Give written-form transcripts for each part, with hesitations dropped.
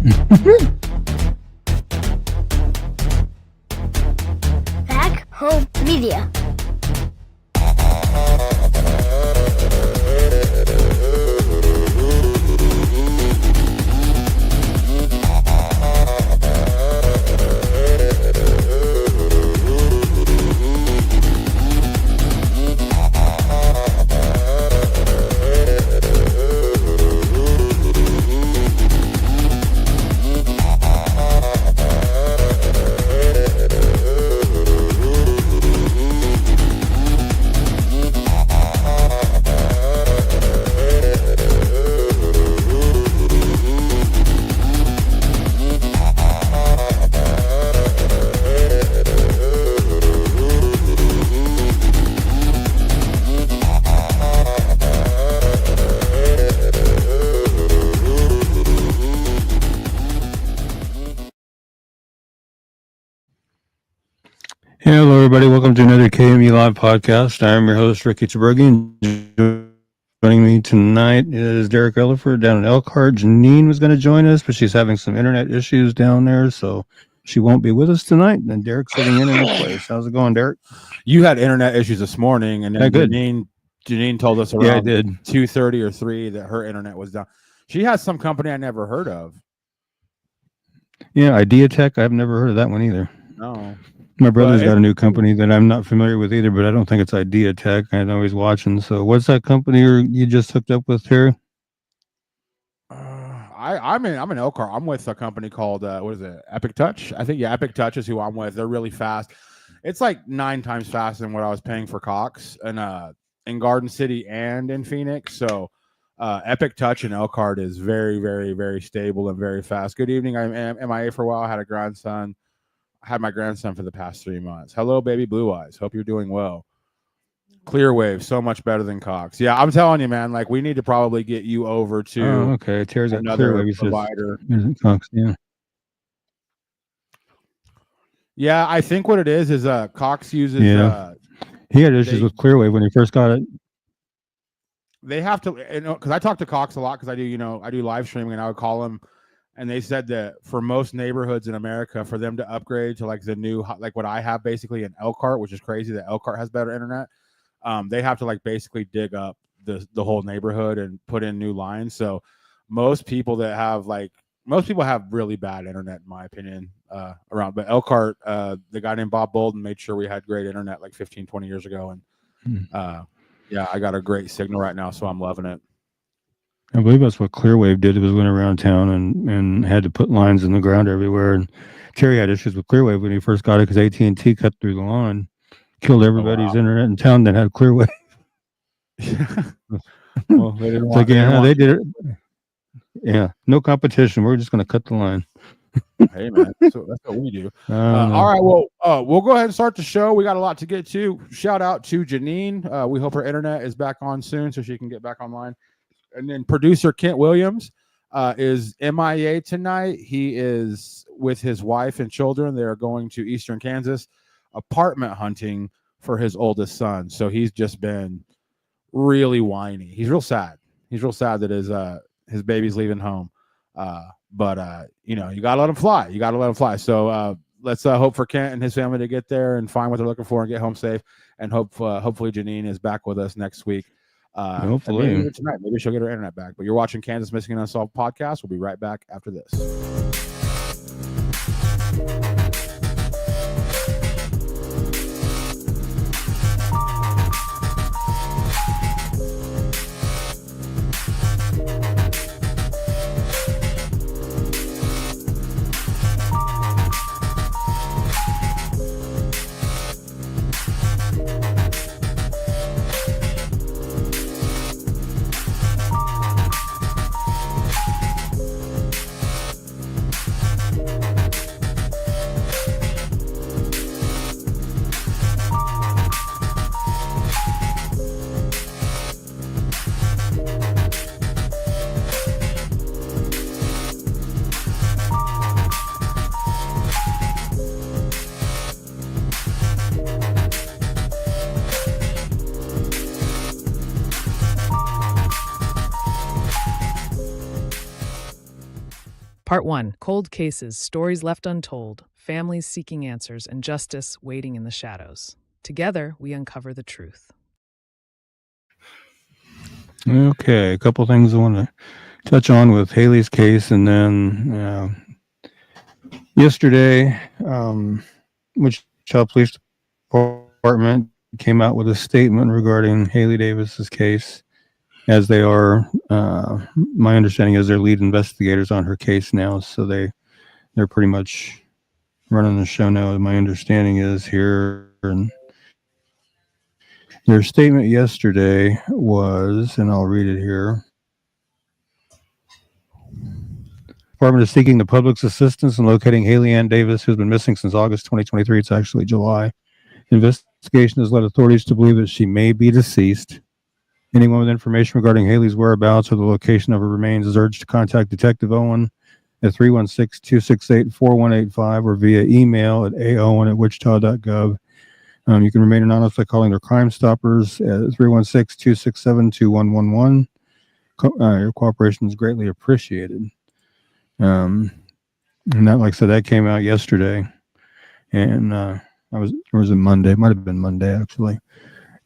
Back Home Media. Hello, everybody. Welcome to another Kmu Live Podcast. I'm your host, Ricky Tabergi, and joining me tonight is Derek Elliford down in Elkhart. Janine was going to join us, but she's having some internet issues down there, so she won't be with us tonight. And Derek's sitting in her place. How's it going, Derek? You had internet issues this morning, and then Janine told us around 2:30 or 3 that her internet was down. She has some company I never heard of. Yeah, Idea Tech. I've never heard of that one either. No. My brother's got a new company that I'm not familiar with either, but I don't think it's Idea Tech. I know he's watching. So what's that company you just hooked up with, Terry? I'm in Elkhart. I'm with a company called what is it? Epic Touch. I think Epic Touch is who I'm with. They're really fast. It's like 9 times faster than what I was paying for Cox and in Garden City and in Phoenix. So Epic Touch in Elkhart is very, very, very stable and very fast. Good evening. I'm MIA for a while. I had a grandson. Had my grandson for the past 3 months. Hello, baby blue eyes. Hope you're doing well. Clearwave, so much better than Cox. Yeah, I'm telling you, man. Like, we need to probably get you over to okay. Terry's got another Clearwave provider. Cox, yeah. Yeah, I think what it is Cox uses. He had issues with Clearwave when he first got it. They have to, because I talk to Cox a lot because I do live streaming, and I would call them. And they said that for most neighborhoods in America, for them to upgrade to like the new, like what I have basically in Elkhart, which is crazy that Elkhart has better internet, they have to like basically dig up the whole neighborhood and put in new lines. So most people have really bad internet, in my opinion, around. But Elkhart, the guy named Bob Bolden made sure we had great internet like 15, 20 years ago. And yeah, I got a great signal right now, so I'm loving it. I believe that's what Clearwave did. It was went around town and had to put lines in the ground everywhere. And Terry had issues with Clearwave when he first got it because AT&T cut through the line, killed everybody's internet in town that had Clearwave. Well, they did it. Yeah, no competition. We're just going to cut the line. Hey, man, that's what we do. All right, well, we'll go ahead and start the show. We got a lot to get to. Shout out to Janine. We hope her internet is back on soon so she can get back online. And then producer Kent Williams is MIA tonight. He is with his wife and children. They're going to Eastern Kansas apartment hunting for his oldest son. So he's just been really whiny. He's real sad. He's real sad that his baby's leaving home. But you got to let him fly. You got to let him fly. So let's hope for Kent and his family to get there and find what they're looking for and get home safe. And hopefully Janine is back with us next week. Hopefully maybe tonight. Maybe she'll get her internet back. But you're watching Kansas Missing and Unsolved podcast. We'll be right back after this. Part 1: Cold Cases, Stories Left Untold, Families Seeking Answers, and Justice Waiting in the Shadows. Together, we uncover the truth. Okay, a couple things I want to touch on with Haley's case, and then yesterday, Wichita Police Department came out with a statement regarding Haley Davis's case, as they are. My understanding is they're lead investigators on her case now, so they're pretty much running the show now. My understanding is here, and their statement yesterday was, and I'll read it here. Department is seeking the public's assistance in locating Haley Ann Davis, who's been missing since August 2023. It's actually July. Investigation has led authorities to believe that she may be deceased. Anyone with information regarding Haley's whereabouts or the location of her remains is urged to contact Detective Owen at 316-268-4185 or via email at aowen@wichita.gov. You can remain anonymous by calling their Crime Stoppers at 316-267-2111. Your cooperation is greatly appreciated. And that, like I said, that came out yesterday, and or was it Monday? It might have been Monday, actually.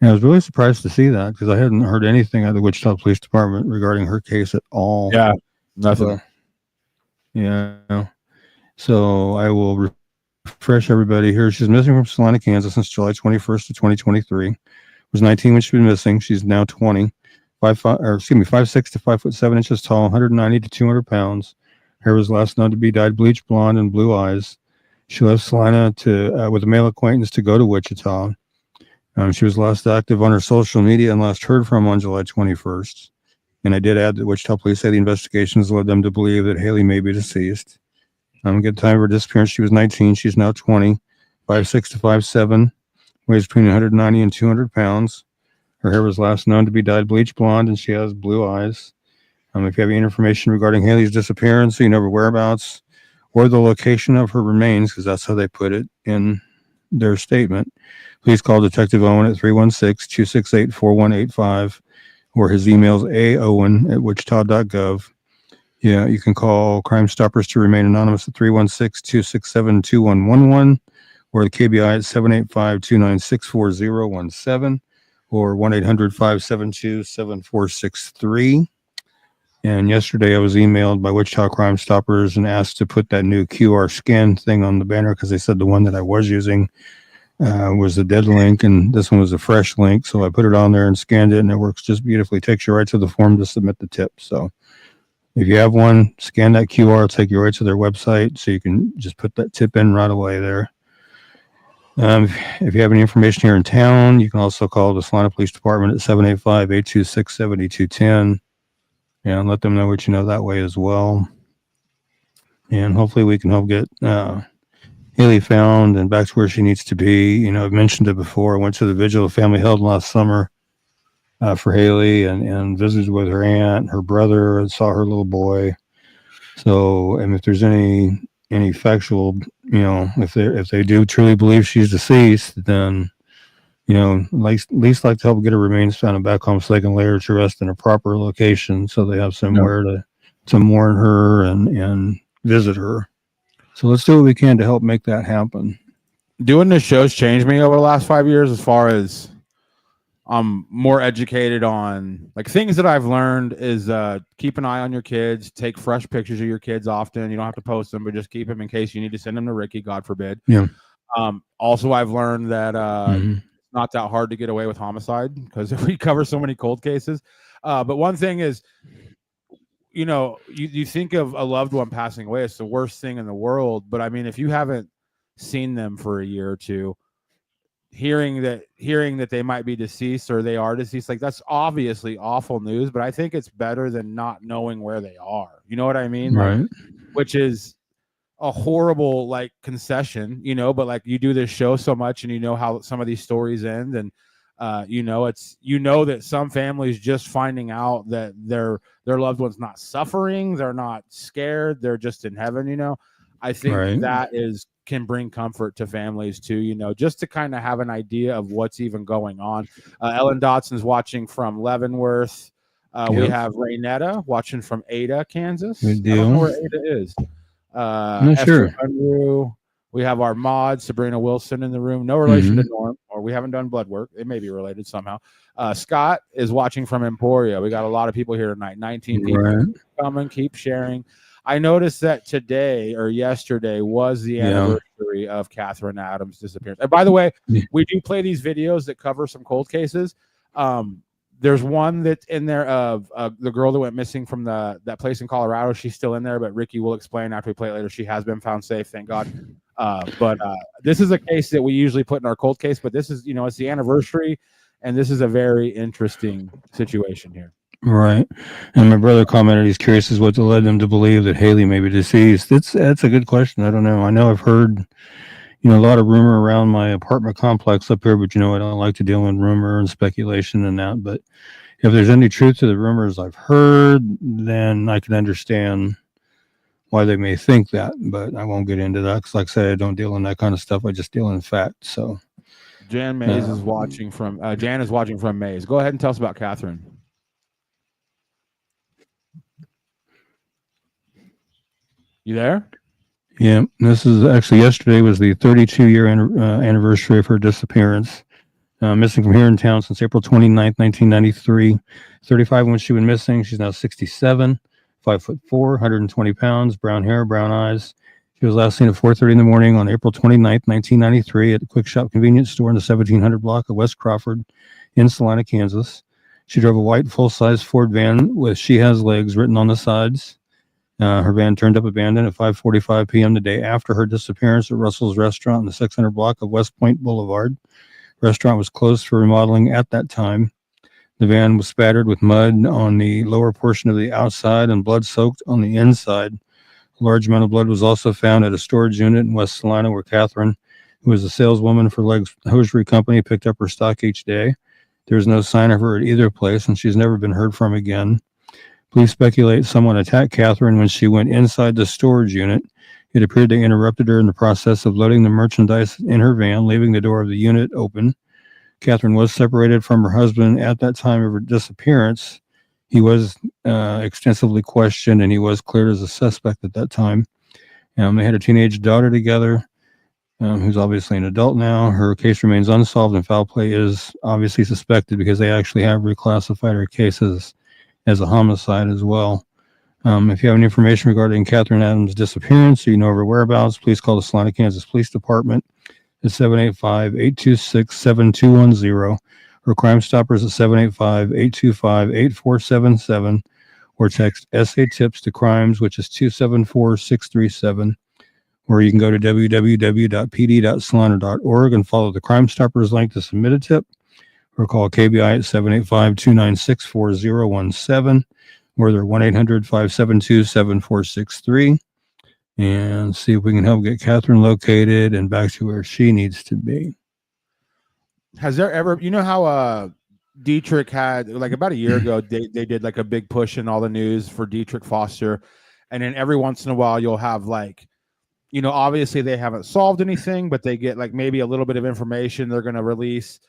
And I was really surprised to see that because I hadn't heard anything out of the Wichita Police Department regarding her case at all. Yeah, nothing. Yeah. So I will refresh everybody here. She's missing from Salina, Kansas since July 21st of 2023. Was 19 when she's been missing. She's now 20. 5'6" to 5'7" tall, 190 to 200 pounds. Hair was last known to be dyed bleach blonde and blue eyes. She left Salina with a male acquaintance to go to Wichita. She was last active on her social media and last heard from on July 21st. And I did add that Wichita police say the investigations led them to believe that Haley may be deceased. At the time of her disappearance, she was 19. She's now 20, 5'6" to 5'7", weighs between 190 and 200 pounds. Her hair was last known to be dyed bleach blonde, and she has blue eyes. If you have any information regarding Haley's disappearance, so you know her whereabouts or the location of her remains, because that's how they put it in their statement, please call Detective Owen at 316-268-4185, or his email's aowen@wichita.gov. Yeah, you can call Crime Stoppers to remain anonymous at 316-267-2111, or the KBI at 785-296-4017, or 1-800-572-7463. And yesterday I was emailed by Wichita Crime Stoppers and asked to put that new QR scan thing on the banner because they said the one that I was using was a dead link, and this one was a fresh link. So I put it on there and scanned it, and it works just beautifully. It takes you right to the form to submit the tip. So if you have one, scan that QR. It'll take you right to their website, so you can just put that tip in right away there. If you have any information here in town, you can also call the Salina Police Department at 785-826-7210. And let them know what you know that way as well. And hopefully we can help get Haley found and back to where she needs to be. I've mentioned it before. I went to the vigil the family held last summer for Haley and visited with her aunt, her brother, and saw her little boy. So, and if there's any factual, if they do truly believe she's deceased, then at least like to help get her remains found and back home so they can lay her to rest in a proper location so they have somewhere to mourn her and visit her. So let's do what we can to help make that happen. Doing this show's changed me over the last 5 years as far as I'm more educated on things that I've learned is keep an eye on your kids, take fresh pictures of your kids often. You don't have to post them, but just keep them in case you need to send them to Ricky, God forbid. Yeah. Also, I've learned that not that hard to get away with homicide because we cover so many cold cases. But one thing is, you think of a loved one passing away, it's the worst thing in the world. But I mean, if you haven't seen them for a year or two, hearing that they might be deceased or they are deceased, that's obviously awful news. But I think it's better than not knowing where they are. You know what I mean? Right. Which is a horrible concession, but you do this show so much and how some of these stories end, and that some families just finding out that their loved one's not suffering, they're not scared, they're just in heaven. I think that can bring comfort to families too, just to kind of have an idea of what's even going on. Ellen Dotson's watching from Leavenworth. We have Raynetta watching from Ada, Kansas. Good deal. I don't know where Ada is. Esther Sure. Unruh. We have our mod, Sabrina Wilson, in the room. No relation to Norm, or we haven't done blood work. It may be related somehow. Scott is watching from Emporia. We got a lot of people here tonight. 19 people. Right. Come and keep sharing. I noticed that today or yesterday was the anniversary of Catherine Adams' disappearance. And by the way, we do play these videos that cover some cold cases. There's one that's in there of the girl that went missing from that place in Colorado. She's still in there, but Ricky will explain after we play it later. She has been found safe, thank God. But this is a case that we usually put in our cold case, but this is, it's the anniversary, and this is a very interesting situation here. Right. And my brother commented he's curious as what led them to believe that Haley may be deceased. That's a good question. I don't know. I know I've heard, a lot of rumor around my apartment complex up here, but I don't like to deal in rumor and speculation and that. But if there's any truth to the rumors I've heard, then I can understand why they may think that, but I won't get into that because, like I said, I don't deal in that kind of stuff. I just deal in fact. So Jan Mays is watching from Jan is watching from Mays. Go ahead and tell us about Catherine. You there? Yeah, this is actually yesterday was the 32-year anniversary of her disappearance. Missing from here in town since April 29th, 1993. 35 when she went missing. She's now 67, 5'4", 120 pounds, brown hair, brown eyes. She was last seen at 4:30 in the morning on April 29th, 1993 at the Quick Shop convenience store in the 1700 block of West Crawford in Salina, Kansas. She drove a white full-size Ford van with "She Has Legs" written on the sides. Her van turned up abandoned at 5:45 p.m. the day after her disappearance at Russell's Restaurant in the 600 block of West Point Boulevard. The restaurant was closed for remodeling at that time. The van was spattered with mud on the lower portion of the outside and blood-soaked on the inside. A large amount of blood was also found at a storage unit in West Salina where Catherine, who was a saleswoman for Legs Hosiery Company, picked up her stock each day. There was no sign of her at either place, and she's never been heard from again. Police speculate someone attacked Catherine when she went inside the storage unit. It appeared they interrupted her in the process of loading the merchandise in her van, leaving the door of the unit open. Catherine was separated from her husband at that time of her disappearance. He was extensively questioned, and he was cleared as a suspect at that time. They had a teenage daughter together, who's obviously an adult now. Her case remains unsolved, and foul play is obviously suspected because they actually have reclassified her case as a homicide as well. If you have any information regarding Catherine Adams' disappearance or you know of her whereabouts, please call the Salina, Kansas Police Department at 785-826-7210 or Crime Stoppers at 785-825-8477 or text SA Tips to Crimes, which is 274-637, or you can go to www.pd.salina.org and follow the Crime Stoppers link to submit a tip, or call KBI at 785-296-4017, or they're 1-800-572-7463, and see if we can help get Catherine located and back to where she needs to be. Has there ever, how Dietrich had, like about a year ago, they did like a big push in all the news for Dietrich Foster, and then every once in a while you'll have like, obviously they haven't solved anything, but they get like maybe a little bit of information they're going to release.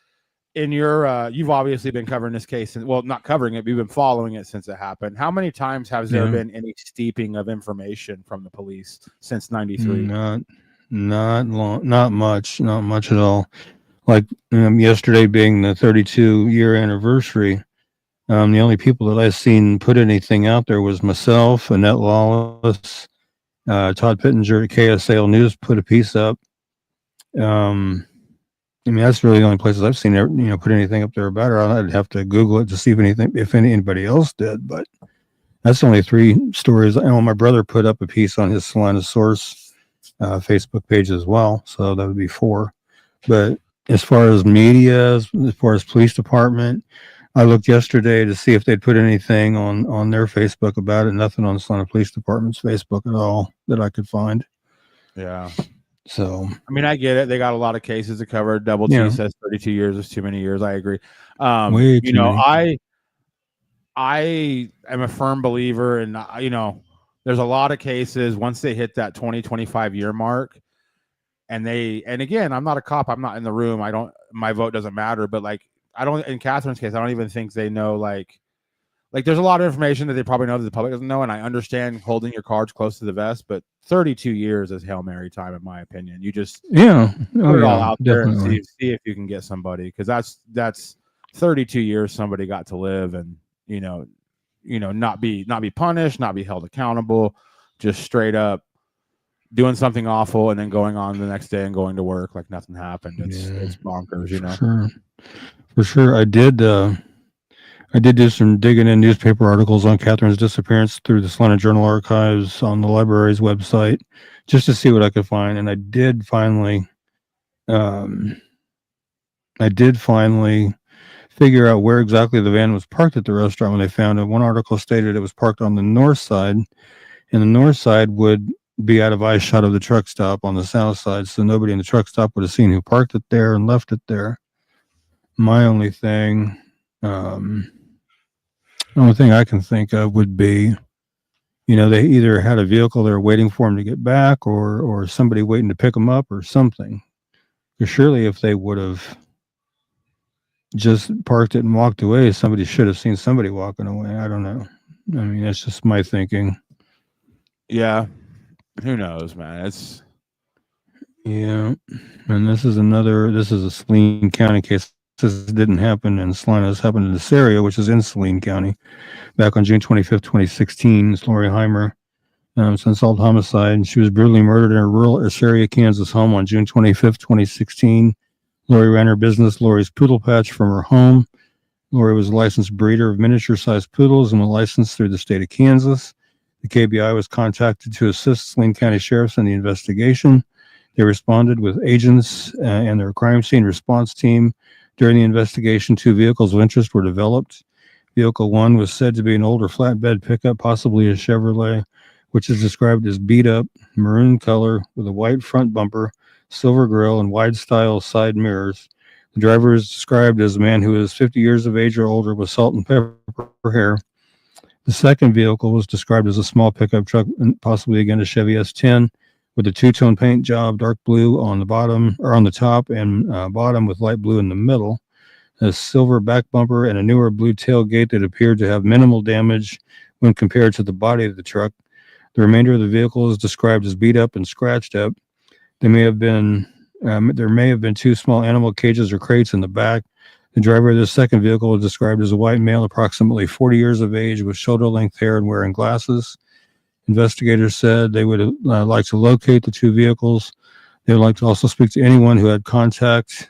In your, you've obviously been covering this case, and well, not covering it, but you've been following it since it happened. How many times has there been any steeping of information from the police since '93? Not long, not much at all. Like yesterday being the 32-year anniversary, the only people that I've seen put anything out there was myself, Annette Lawless, Todd Pittenger at KSAL News put a piece up. That's really the only places I've seen put anything up there about her. I'd have to Google it to see if anybody else did, but that's only 3 stories. I know my brother put up a piece on his Salina Source Facebook page as well, so that would be 4. But as far as media, as far as police department, I looked yesterday to see if they'd put anything on their Facebook about it. Nothing on Salina Police Department's Facebook at all that I could find. Yeah. So, I get it. They got a lot of cases to cover. Double T says 32 years is too many years. I agree. Way too many. I am a firm believer in, there's a lot of cases once they hit that 20-25 year mark, and again, I'm not a cop. I'm not in the room. my vote doesn't matter, but like, in Catherine's case, I don't even think they know, like like there's a lot of information that they probably know that the public doesn't know, and I understand holding your cards close to the vest, but 32 years is Hail Mary time, in my opinion. You just put it all out there and see if you can get somebody, because that's 32 years somebody got to live, and not be punished, not be held accountable, just straight up doing something awful and then going on the next day and going to work like nothing happened. It's bonkers, For sure. I did do some digging in newspaper articles on Catherine's disappearance through the Salina Journal archives on the library's website, just to see what I could find. And I did finally figure out where exactly the van was parked at the restaurant when they found it. One article stated it was parked on the north side, and the north side would be out of eye shot of the truck stop on the south side, so nobody in the truck stop would have seen who parked it there and left it there. My only thing I can think of would be, they either had a vehicle they were waiting for them to get back, or somebody waiting to pick them up or something. Because surely if they would have just parked it and walked away, somebody should have seen somebody walking away. I don't know. I mean, that's just my thinking. Yeah. Who knows, man? And this is a Saline County case. This didn't happen in Salina. This happened in this area, which is in Saline County, back on June 25th, 2016. It's Lori Heimer. It's an assault homicide. She was brutally murdered in her rural Assyria, Kansas home on June 25th, 2016. Lori ran her business, Lori's Poodle Patch, from her home. Lori was a licensed breeder of miniature-sized poodles and was licensed through the state of Kansas. The KBI was contacted to assist Saline County Sheriffs in the investigation. They responded with agents and their crime scene response team. During the investigation, 2 vehicles of interest were developed. Vehicle 1 was said to be an older flatbed pickup, possibly a Chevrolet, which is described as beat up, maroon color, with a white front bumper, silver grille, and wide-style side mirrors. The driver is described as a man who is 50 years of age or older with salt and pepper hair. The second vehicle was described as a small pickup truck, possibly again a Chevy S10, with a 2-tone paint job, dark blue on the bottom or on the top and bottom with light blue in the middle, a silver back bumper, and a newer blue tailgate that appeared to have minimal damage when compared to the body of the truck. The remainder of the vehicle is described as beat up and scratched up. There may have been 2 small animal cages or crates in the back. The driver of the second vehicle was described as a white male, approximately 40 years of age, with shoulder-length hair and wearing glasses. Investigators said they would like to locate the 2 vehicles. They would like to also speak to anyone who had contact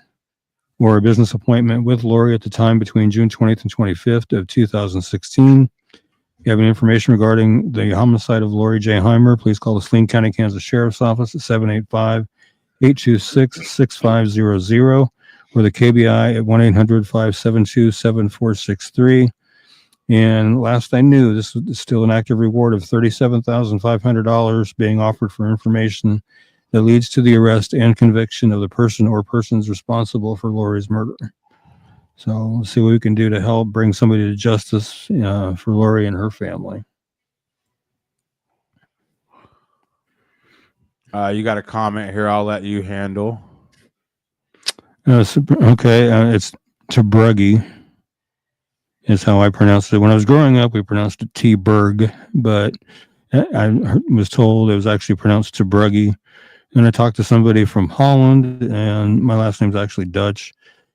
or a business appointment with Lori at the time between June 20th and 25th of 2016. If you have any information regarding the homicide of Lori J. Heimer, please call the Saline County, Kansas Sheriff's Office at 785-826-6500 or the KBI at 1-800-572-7463. And last I knew, this is still an active reward of $37,500 being offered for information that leads to the arrest and conviction of the person or persons responsible for Lori's murder. So let's see what we can do to help bring somebody to justice for Lori and her family. You got a comment here I'll let you handle. It's Tabruggy is how I pronounced it. When I was growing up, we pronounced it T-Berg, but I was told it was actually pronounced Tabruggy. And I talked to somebody from Holland, and my last name's actually Dutch,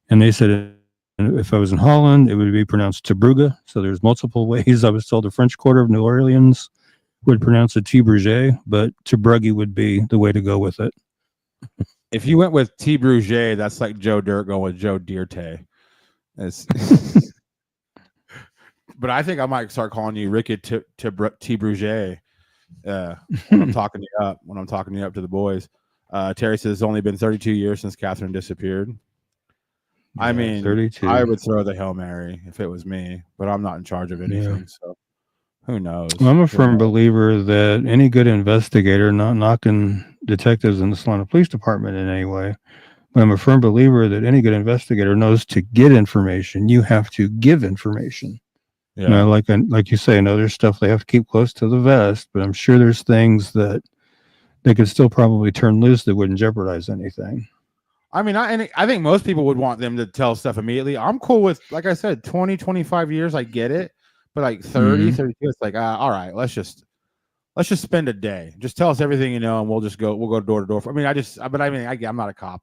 and they said if I was in Holland, it would be pronounced Tabruga. So there's multiple ways. I was told the French Quarter of New Orleans would pronounce it T-Bruget, but Tabruggy would be the way to go with it. If you went with T-Bruget, that's like Joe Dirt going with Joe Dirte. But I think I might start calling you Ricky T-Bruget when I'm talking you up. When I'm talking you up to the boys. Terry says it's only been 32 years since Catherine disappeared. I mean, 32. I would throw the Hail Mary if it was me, but I'm not in charge of anything, so who knows? Well, I'm a firm believer that any good investigator, not knocking detectives in the Salina Police Department in any way, but I'm a firm believer that any good investigator knows to get information, you have to give information. Yeah. You know, like you say, I know there's stuff they have to keep close to the vest, but I'm sure there's things that they could still probably turn loose that wouldn't jeopardize anything. I mean, I think most people would want them to tell stuff immediately. I'm cool with, like I said, 20, 25 years. I get it. But like 30, 32, it's like, all right, let's just spend a day. Just tell us everything you know, and we'll go door to door. I'm not a cop.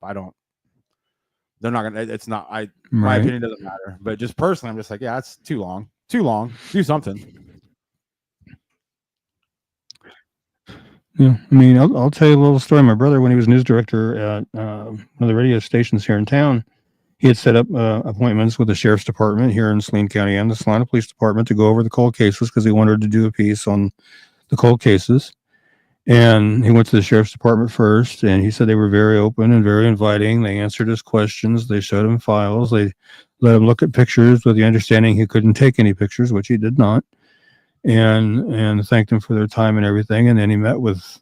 They're not gonna. It's not. My opinion doesn't matter. But just personally, I'm just like, yeah, that's too long. Too long. Do something. Yeah, I mean, I'll tell you a little story. My brother, when he was news director at one of the radio stations here in town, he had set up appointments with the sheriff's department here in Saline County and the Salina Police Department to go over the cold cases because he wanted to do a piece on the cold cases. And he went to the sheriff's department first, and he said they were very open and very inviting. They answered his questions. They showed him files. They let him look at pictures with the understanding he couldn't take any pictures, which he did not, and thanked them for their time and everything. And then he met with,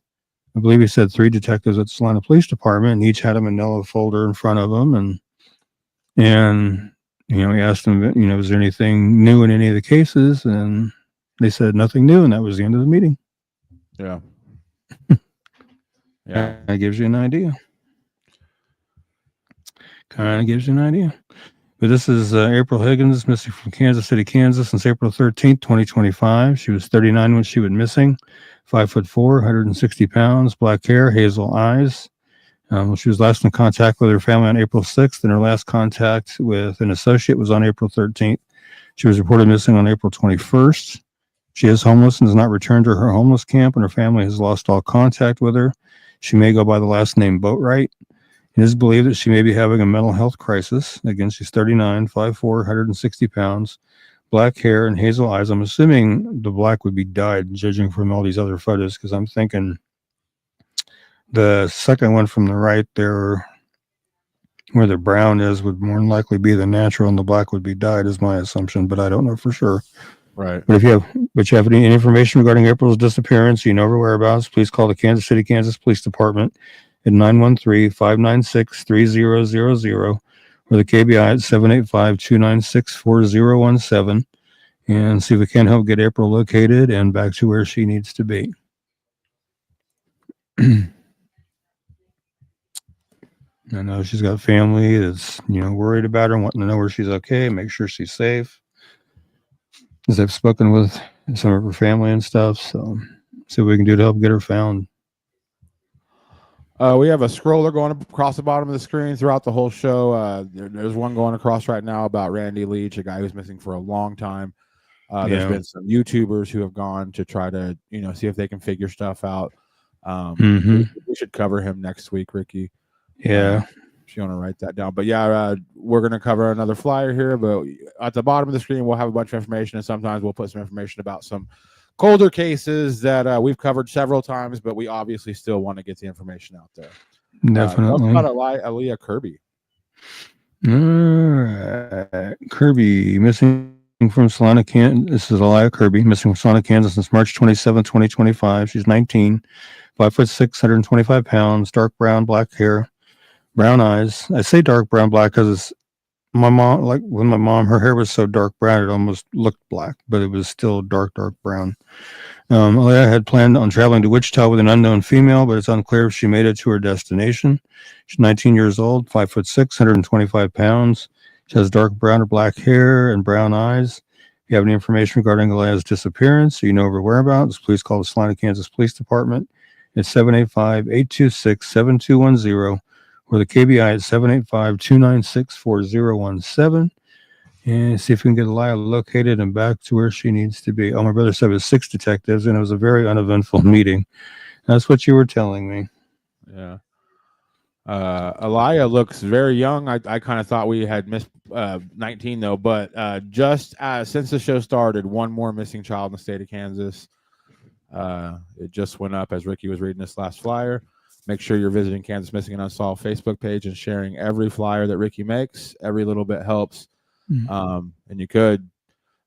I believe he said 3 detectives at the Salina Police Department, and each had a manila folder in front of them. And he asked them, was there anything new in any of the cases? And they said nothing new, and that was the end of the meeting. Yeah. Yeah, that gives you an idea. Kind of gives you an idea. But this is April Higgins, missing from Kansas City, Kansas, since April 13th, 2025. She was 39 when she went missing, 5'4", 160 pounds, black hair, hazel eyes. She was last in contact with her family on April 6th, and her last contact with an associate was on April 13th. She was reported missing on April 21st. She is homeless and has not returned to her homeless camp, and her family has lost all contact with her. She may go by the last name Boatwright. It is believed that she may be having a mental health crisis. Again, she's 39, 5'4", 160 pounds, black hair, and hazel eyes. I'm assuming the black would be dyed, judging from all these other photos, because I'm thinking the second one from the right there, where the brown is, would more than likely be the natural, and the black would be dyed, is my assumption, but I don't know for sure. Right. But if you have any information regarding April's disappearance, her whereabouts, please call the Kansas City, Kansas Police Department at 913-596-3000 or the KBI at 785-296-4017 and see if we can help get April located and back to where she needs to be. I know she's got family that's, worried about her, wanting to know where she's okay, make sure she's safe. As I've spoken with some of her family and stuff, so see what we can do to help get her found. We have a scroller going across the bottom of the screen throughout the whole show. There's one going across right now about Randy Leach, a guy who's missing for a long time. There's been some YouTubers who have gone to try to, see if they can figure stuff out. We should cover him next week, Ricky. Yeah. If you want to write that down. But yeah, we're going to cover another flyer here, but at the bottom of the screen, we'll have a bunch of information, and sometimes we'll put some information about some colder cases that we've covered several times, but we obviously still want to get the information out there. Definitely. What about Aaliyah Kirby? Kirby, missing from Salina, Kansas. This is Aaliyah Kirby, missing from Salina, Kansas since March 27, 2025. She's 19, 5'6", 125 pounds, dark brown, black hair, brown eyes. I say dark brown, black because my mom, like when my mom, her hair was so dark brown, it almost looked black, but it was still dark brown. Aaliyah had planned on traveling to Wichita with an unknown female, but it's unclear if she made it to her destination. She's 19 years old, 5'6", 125 pounds. She has dark brown or black hair and brown eyes. If you have any information regarding Aaliyah's disappearance, or her whereabouts, please call the Salina, Kansas Police Department at 785-826-7210 or the KBI at 785-296-4017 and see if we can get Aaliyah located and back to where she needs to be. Oh, my brother said it was 6 detectives, and it was a very uneventful meeting. That's what you were telling me. Yeah. Aaliyah looks very young. I kind of thought we had missed 19, though, but just since the show started, one more missing child in the state of Kansas. It just went up as Ricky was reading this last flyer. Make sure you're visiting Kansas Missing and Unsolved Facebook page and sharing every flyer that Ricky makes. Every little bit helps. And you could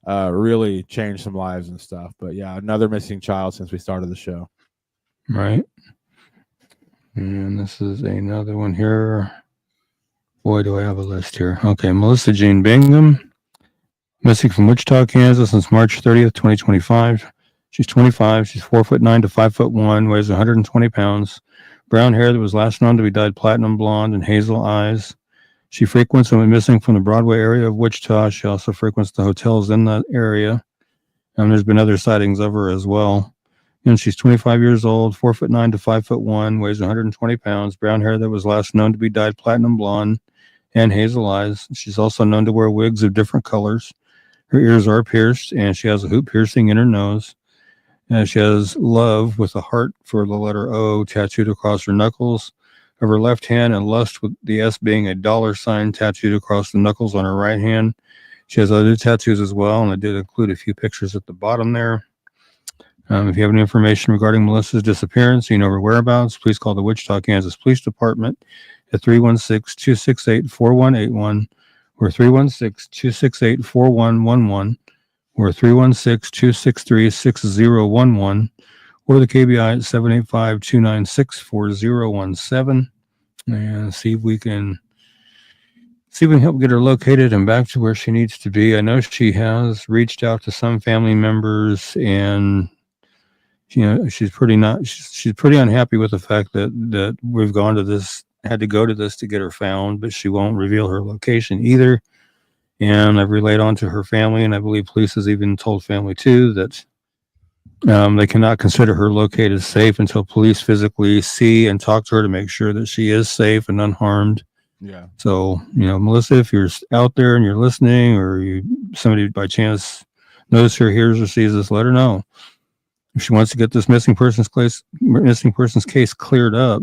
really change some lives and stuff. But yeah, another missing child since we started the show. Right. And this is another one here. Boy, do I have a list here. Okay, Melissa Jean Bingham, missing from Wichita, Kansas since March 30th, 2025. She's 25. She's 4'9" to 5'1", weighs 120 pounds. Brown hair that was last known to be dyed platinum blonde and hazel eyes. She frequents and went missing from the Broadway area of Wichita. She also frequents the hotels in that area. There's been other sightings of her as well. And she's 25 years old, 4'9" to 5'1", weighs 120 pounds, brown hair that was last known to be dyed platinum blonde, and hazel eyes. She's also known to wear wigs of different colors. Her ears are pierced, and she has a hoop piercing in her nose. And she has love with a heart for the letter O tattooed across her knuckles of her left hand, and lust with the S being a $sign tattooed across the knuckles on her right hand. She has other tattoos as well, and I did include a few pictures at the bottom there. If you have any information regarding Melissa's disappearance, you know her whereabouts, please call the Wichita, Kansas Police Department at 316-268-4181 or 316-268-4111 or 316-263-6011 or the KBI at 785-296-4017 and see if we can help get her located and back to where she needs to be. I know she has reached out to some family members, and she's pretty unhappy with the fact that we've had to go to this to get her found, but she won't reveal her location either. And I've relayed on to her family, and I believe police has even told family too that they cannot consider her located safe until police physically see and talk to her to make sure that she is safe and unharmed. Yeah. So, Melissa, if you're out there and you're listening, or somebody by chance knows her, hears or sees this, let her know. If she wants to get this missing person's case cleared up,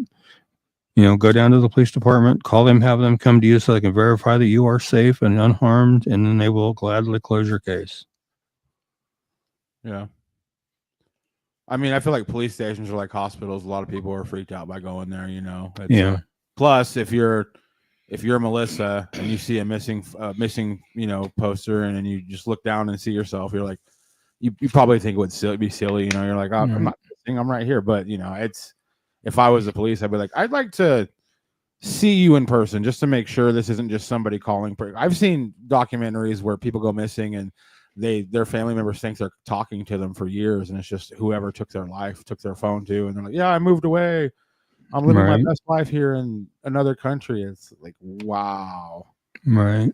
go down to the police department, call them, have them come to you so they can verify that you are safe and unharmed, and then they will gladly close your case. Yeah. I mean, I feel like police stations are like hospitals. A lot of people are freaked out by going there, Yeah. Plus, if you're Melissa and you see a missing poster, and then you just look down and see yourself, you're like, you probably think it would be silly, you're like, oh, I'm not missing, I'm right here. But it's, if I was the police, I'd be like, I'd like to see you in person just to make sure this isn't just somebody calling. I've seen documentaries where people go missing and their family members think they're talking to them for years, and it's just whoever took their phone to, and they're like, yeah, I moved away, I'm living my best life here in another country. It's like, wow. Right.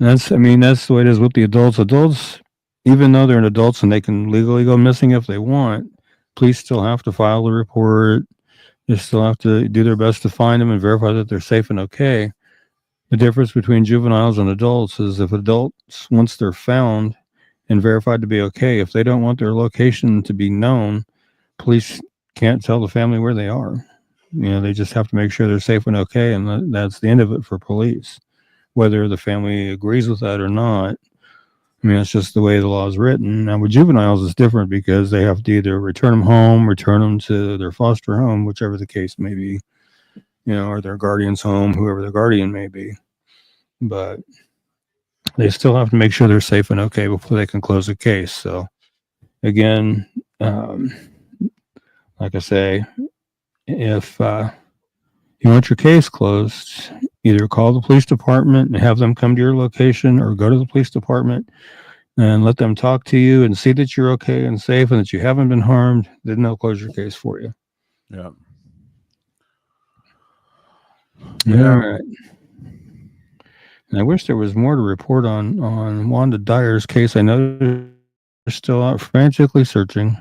That's the way it is with the adults. Adults, even though they're adults and they can legally go missing if they want, police still have to file a report. They still have to do their best to find them and verify that they're safe and okay. The difference between juveniles and adults is if adults, once they're found and verified to be okay, if they don't want their location to be known, police can't tell the family where they are. They just have to make sure they're safe and okay, and that's the end of it for police, whether the family agrees with that or not. I mean, it's just the way the law is written. Now, with juveniles, it's different because they have to either return them home, return them to their foster home, whichever the case may be, or their guardian's home, whoever their guardian may be. But they still have to make sure they're safe and okay before they can close the case. So, again, like I say, if you want your case closed, either call the police department and have them come to your location, or go to the police department and let them talk to you and see that you're okay and safe and that you haven't been harmed. Then they'll close your case for you. Yeah. All right. And I wish there was more to report on Wanda Dyer's case. I know they're still out frantically searching.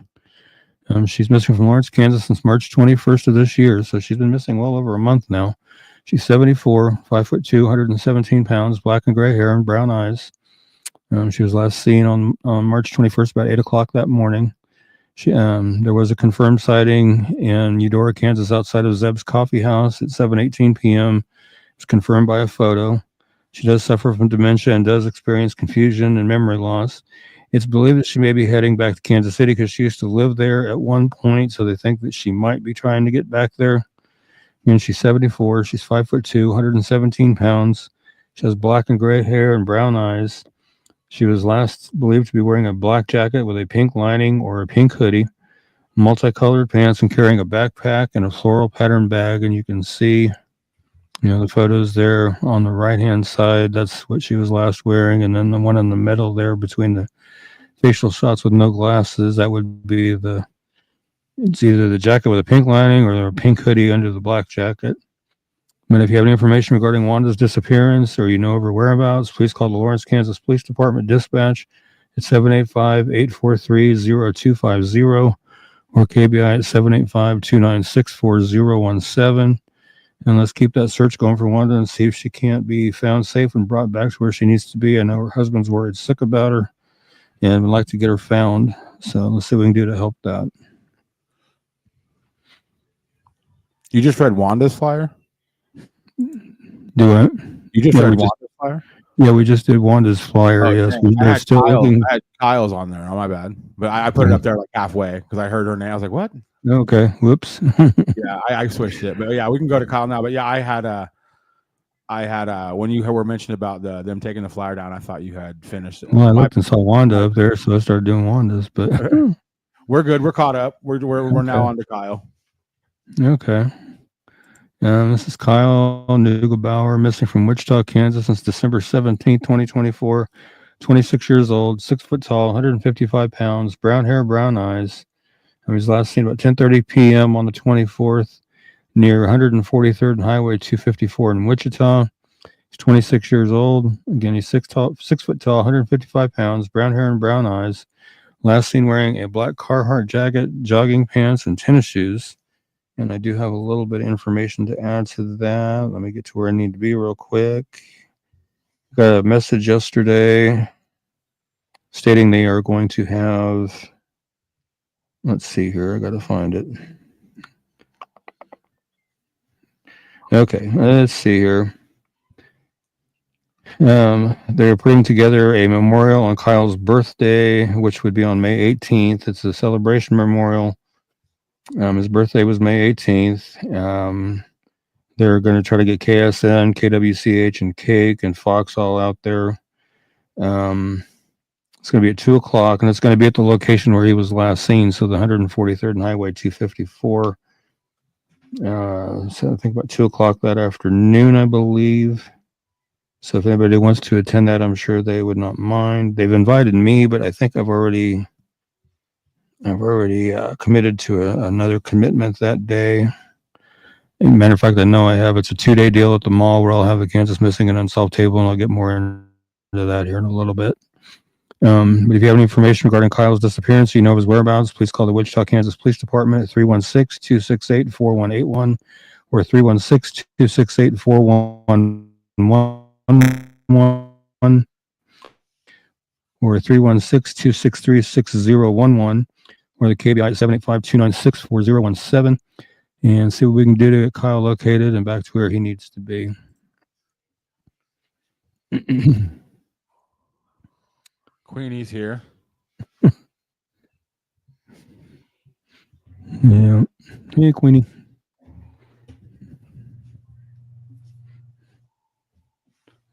She's missing from Lawrence, Kansas since March 21st of this year. So she's been missing well over a month now. She's 74, 5'2", 117 pounds, black and gray hair and brown eyes. She was last seen on March 21st about 8 o'clock that morning. There was a confirmed sighting in Eudora, Kansas, outside of Zeb's Coffee House at 7:18 p.m. It's confirmed by a photo. She does suffer from dementia and does experience confusion and memory loss. It's believed that she may be heading back to Kansas City because she used to live there at one point, so they think that she might be trying to get back there. And she's 74. She's 5'2", 117 pounds. She has black and gray hair and brown eyes. She was last believed to be wearing a black jacket with a pink lining or a pink hoodie, multicolored pants, and carrying a backpack and a floral pattern bag. And you can see, the photos there on the right-hand side. That's what she was last wearing. And then the one in the middle there between the facial shots with no glasses, that would be it's either the jacket with a pink lining or a pink hoodie under the black jacket. And if you have any information regarding Wanda's disappearance or you know of her whereabouts, please call the Lawrence, Kansas Police Department dispatch at 785-843-0250 or KBI at 785-296-4017. And let's keep that search going for Wanda and see if she can't be found safe and brought back to where she needs to be. I know her husband's worried sick about her and would like to get her found. So let's see what we can do to help that. You just read Wanda's flyer? Do it. You just read Wanda's flyer? Yeah, we just did Wanda's flyer. Yes, they're still looking. I had Kyle's on there. Oh, my bad. But I put it up there like halfway because I heard her name. I was like, what? Okay. Whoops. Yeah, I switched it. But yeah, we can go to Kyle now. But yeah, I had when you were mentioned about them taking the flyer down, I thought you had finished it. Well, I looked and saw Wanda up there, so I started doing Wanda's. But we're good. We're caught up. We're now on to Kyle. Okay. This is Kyle Neugebauer, missing from Wichita, Kansas since December 17th, 2024. 26 years old, 6 foot tall, 155 pounds, brown hair, brown eyes. He was last seen about 10:30 p.m. on the 24th near 143rd and Highway 254 in Wichita. He's 26 years old. Again, he's 6 foot tall, 155 pounds, brown hair and brown eyes. Last seen wearing a black Carhartt jacket, jogging pants, and tennis shoes. And I do have a little bit of information to add to that. Let me get to where I need to be real quick. Got a message yesterday stating they are going to have, let's see here, I got to find it. Okay, let's see here. They're putting together a memorial on Kyle's birthday, which would be on May 18th. It's a celebration memorial. His birthday was May 18th. They're going to try to get KSN, KWCH, and Cake and Fox all out there. It's going to be at 2 o'clock, and it's going to be at the location where he was last seen, so the 143rd and Highway 254. So I think about 2 o'clock that afternoon, I believe. So if anybody wants to attend that, I'm sure they would not mind. They've invited me, but I think I've already committed to another commitment that day. As a matter of fact, I know I have. It's a 2-day deal at the mall where I'll have a Kansas Missing and Unsolved table, and I'll get more into that here in a little bit. But if you have any information regarding Kyle's disappearance, you know of his whereabouts, please call the Wichita, Kansas Police Department at 316-268-4181 or 316-268-4111 or 316-263-6011 or the KBI at 785-296-4017 and see what we can do to get Kyle located and back to where he needs to be. Queenie's here. Yeah. Hey, Queenie.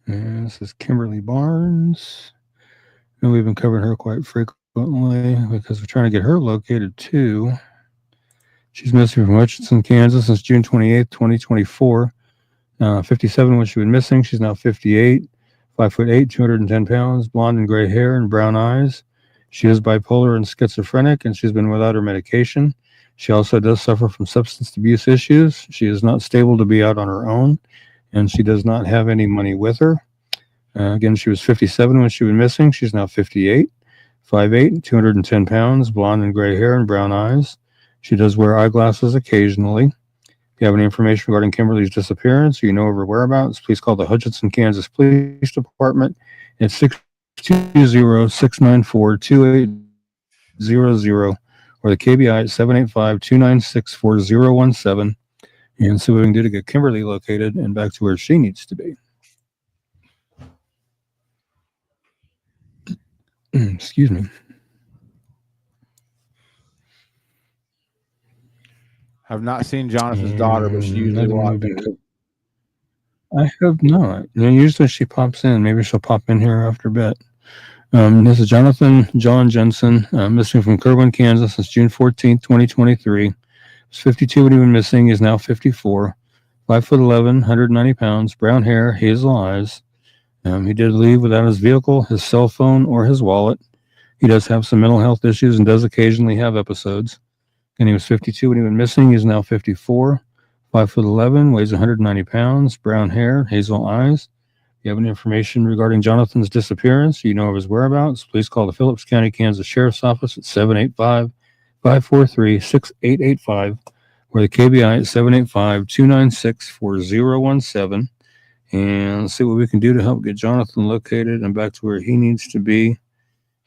And this is Kimberly Barnes. And we've been covering her quite frequently because we're trying to get her located too. She's missing from Hutchinson, Kansas since June 28th, 2024. 57 when she was missing. She's now 58. 5'8", 210 pounds, blonde and gray hair and brown eyes. She is bipolar and schizophrenic, and she's been without her medication. She also does suffer from substance abuse issues. She is not stable to be out on her own, and she does not have any money with her. Again, she was 57 when she was missing. She's now 58. 5'8", 210 pounds, blonde and gray hair and brown eyes. She does wear eyeglasses occasionally. If you have any information regarding Kimberly's disappearance or you know of her whereabouts, please call the Hutchinson, Kansas Police Department at 620-694-2800 or the KBI at 785-296-4017 and see what we can do to get Kimberly located and back to where she needs to be. Excuse me. Have not seen Jonathan's daughter, but she usually walks in. I have not. Usually she pops in. Maybe she'll pop in here after a bit. This is Jonathan John Jensen, missing from Kerwin, Kansas since June 14th, 2023. He was 52 when he went missing. He is now 54. 5'11", 190 pounds, brown hair, hazel eyes. He did leave without his vehicle, his cell phone, or his wallet. He does have some mental health issues and does occasionally have episodes. And he was 52 when he went missing. He's now 54. 5'11", weighs 190 pounds, brown hair, hazel eyes. If you have any information regarding Jonathan's disappearance, you know of his whereabouts, please call the Phillips County, Kansas Sheriff's Office at 785-543-6885 or the KBI at 785-296-4017. And let's see what we can do to help get Jonathan located and back to where he needs to be.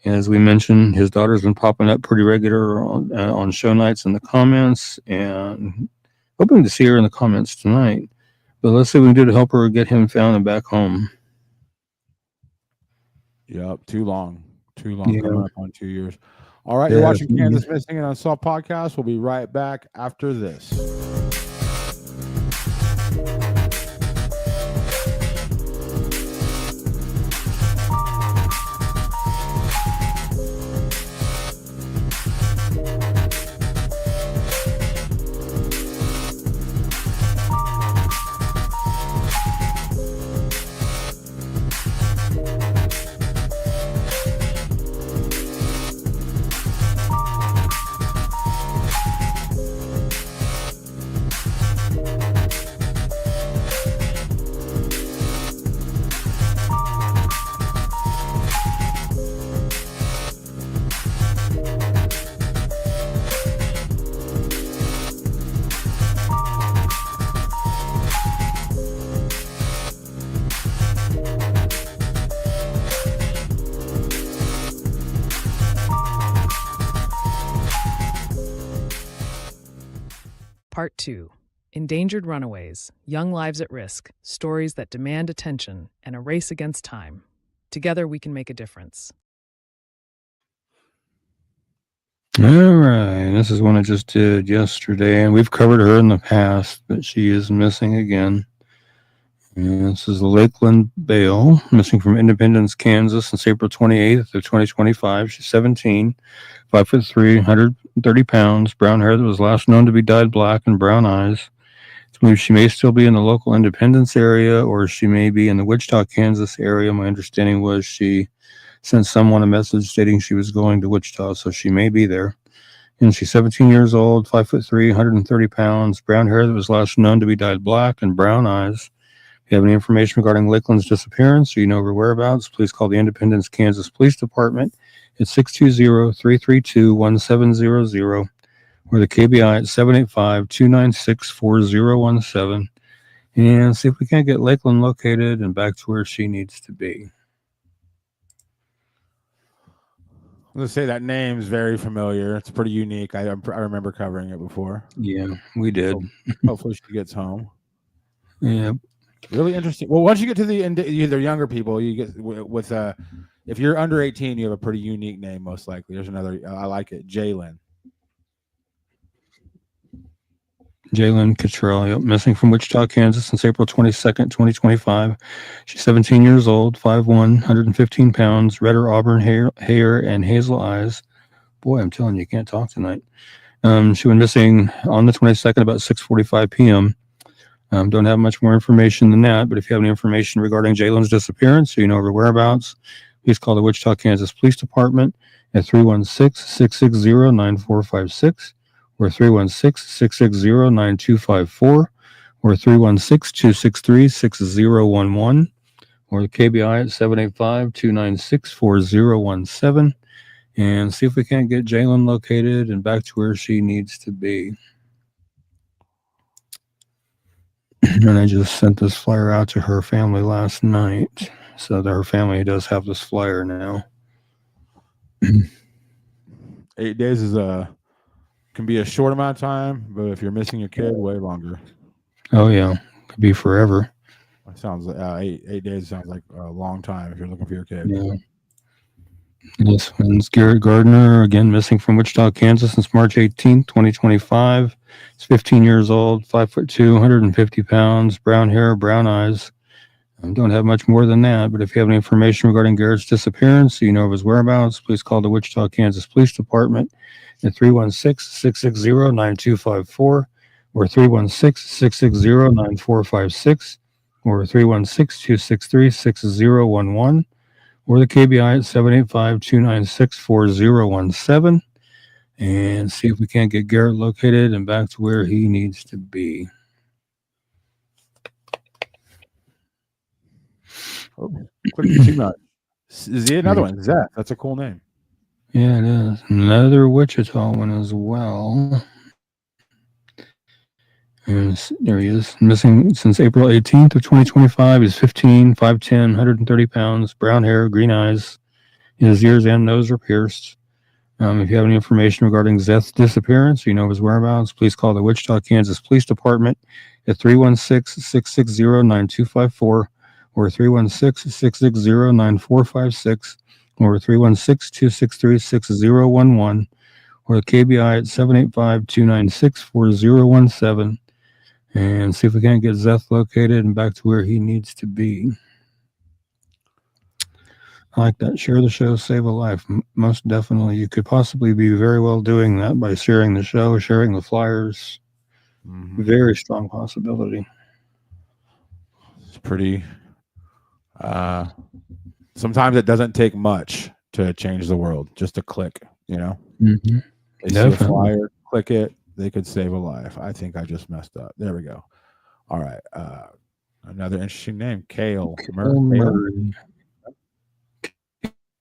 As we mentioned, his daughter's been popping up pretty regular on show nights in the comments, and hoping to see her in the comments tonight. But let's see what we can do to help her get him found and back home. Yep, too long. Yeah. Coming up on 2 years. All right, you're watching Kansas Missing and Unsolved podcast. We'll be right back after this. Part 2. Endangered Runaways, Young Lives at Risk, Stories that Demand Attention, and a Race Against Time. Together we can make a difference. All right, this is one I just did yesterday, and we've covered her in the past, but she is missing again. And this is Lakeland Bale, missing from Independence, Kansas, since April 28th of 2025. She's 17, 5'3", 130 pounds, brown hair that was last known to be dyed black, and brown eyes. It's believed she may still be in the local Independence area, or she may be in the Wichita, Kansas area. My understanding was she sent someone a message stating she was going to Wichita, so she may be there. And she's 17 years old, 5'3", 130 pounds, brown hair that was last known to be dyed black, and brown eyes. If you have any information regarding Lakeland's disappearance or you know her whereabouts, please call the Independence, Kansas Police Department at 620-332-1700 or the KBI at 785-296-4017 and see if we can't get Lakeland located and back to where she needs to be. I'm going to say that name's very familiar. It's pretty unique. I remember covering it before. Yeah, we did. Hopefully she gets home. Yeah. Really interesting. Well, once you get to the younger people, you get with if you're under 18, you have a pretty unique name, most likely. There's another. I like it, Jalen. Jalen Cottrell, missing from Wichita, Kansas since April 22nd, 2025. She's 17 years old, 5'1", 115 pounds, red or auburn hair and hazel eyes. Boy, I'm telling you can't talk tonight. She went missing on the 22nd about 6:45 p.m. Don't have much more information than that, but if you have any information regarding Jalen's disappearance or you know her whereabouts, please call the Wichita, Kansas Police Department at 316-660-9456 or 316-660-9254 or 316-263-6011 or the KBI at 785-296-4017 and see if we can't get Jalen located and back to where she needs to be. And I just sent this flyer out to her family last night. So that her family does have this flyer now. 8 days can be a short amount of time, but if you're missing your kid, way longer. Oh yeah, could be forever. It sounds like 8 days sounds like a long time if you're looking for your kid. Yeah. This one's Garrett Gardner, again missing from Wichita, Kansas since March 18th, 2025. He's 15 years old, 5'2", 150 pounds, brown hair, brown eyes. Don't have much more than that, but if you have any information regarding Garrett's disappearance, you know of his whereabouts, please call the Wichita, Kansas Police Department at 316-660-9254 or 316-660-9456 or 316-263-6011 or the KBI at 785-296-4017 and see if we can't get Garrett located and back to where he needs to be. Clicked too much. Is he another one? Zeth. That's a cool name. Yeah, it is. Another Wichita one as well. And there he is. Missing since April 18th of 2025. He's 15, 5'10", 130 pounds, brown hair, green eyes. His ears and nose are pierced. If you have any information regarding Zeth's disappearance, you know his whereabouts, please call the Wichita, Kansas Police Department at 316-660-9254 or 316-660-9456 or 316-263-6011 or the KBI at 785-296-4017 and see if we can't get Zeth located and back to where he needs to be. I like that. Share the show, save a life. Most definitely. You could possibly be very well doing that by sharing the show, sharing the flyers. Mm-hmm. Very strong possibility. It's pretty. Sometimes it doesn't take much to change the world. Just a click, you know? Mm-hmm. They see a flyer, click it. They could save a life. I think I just messed up. There we go. All right. Another interesting name, Kale Murray.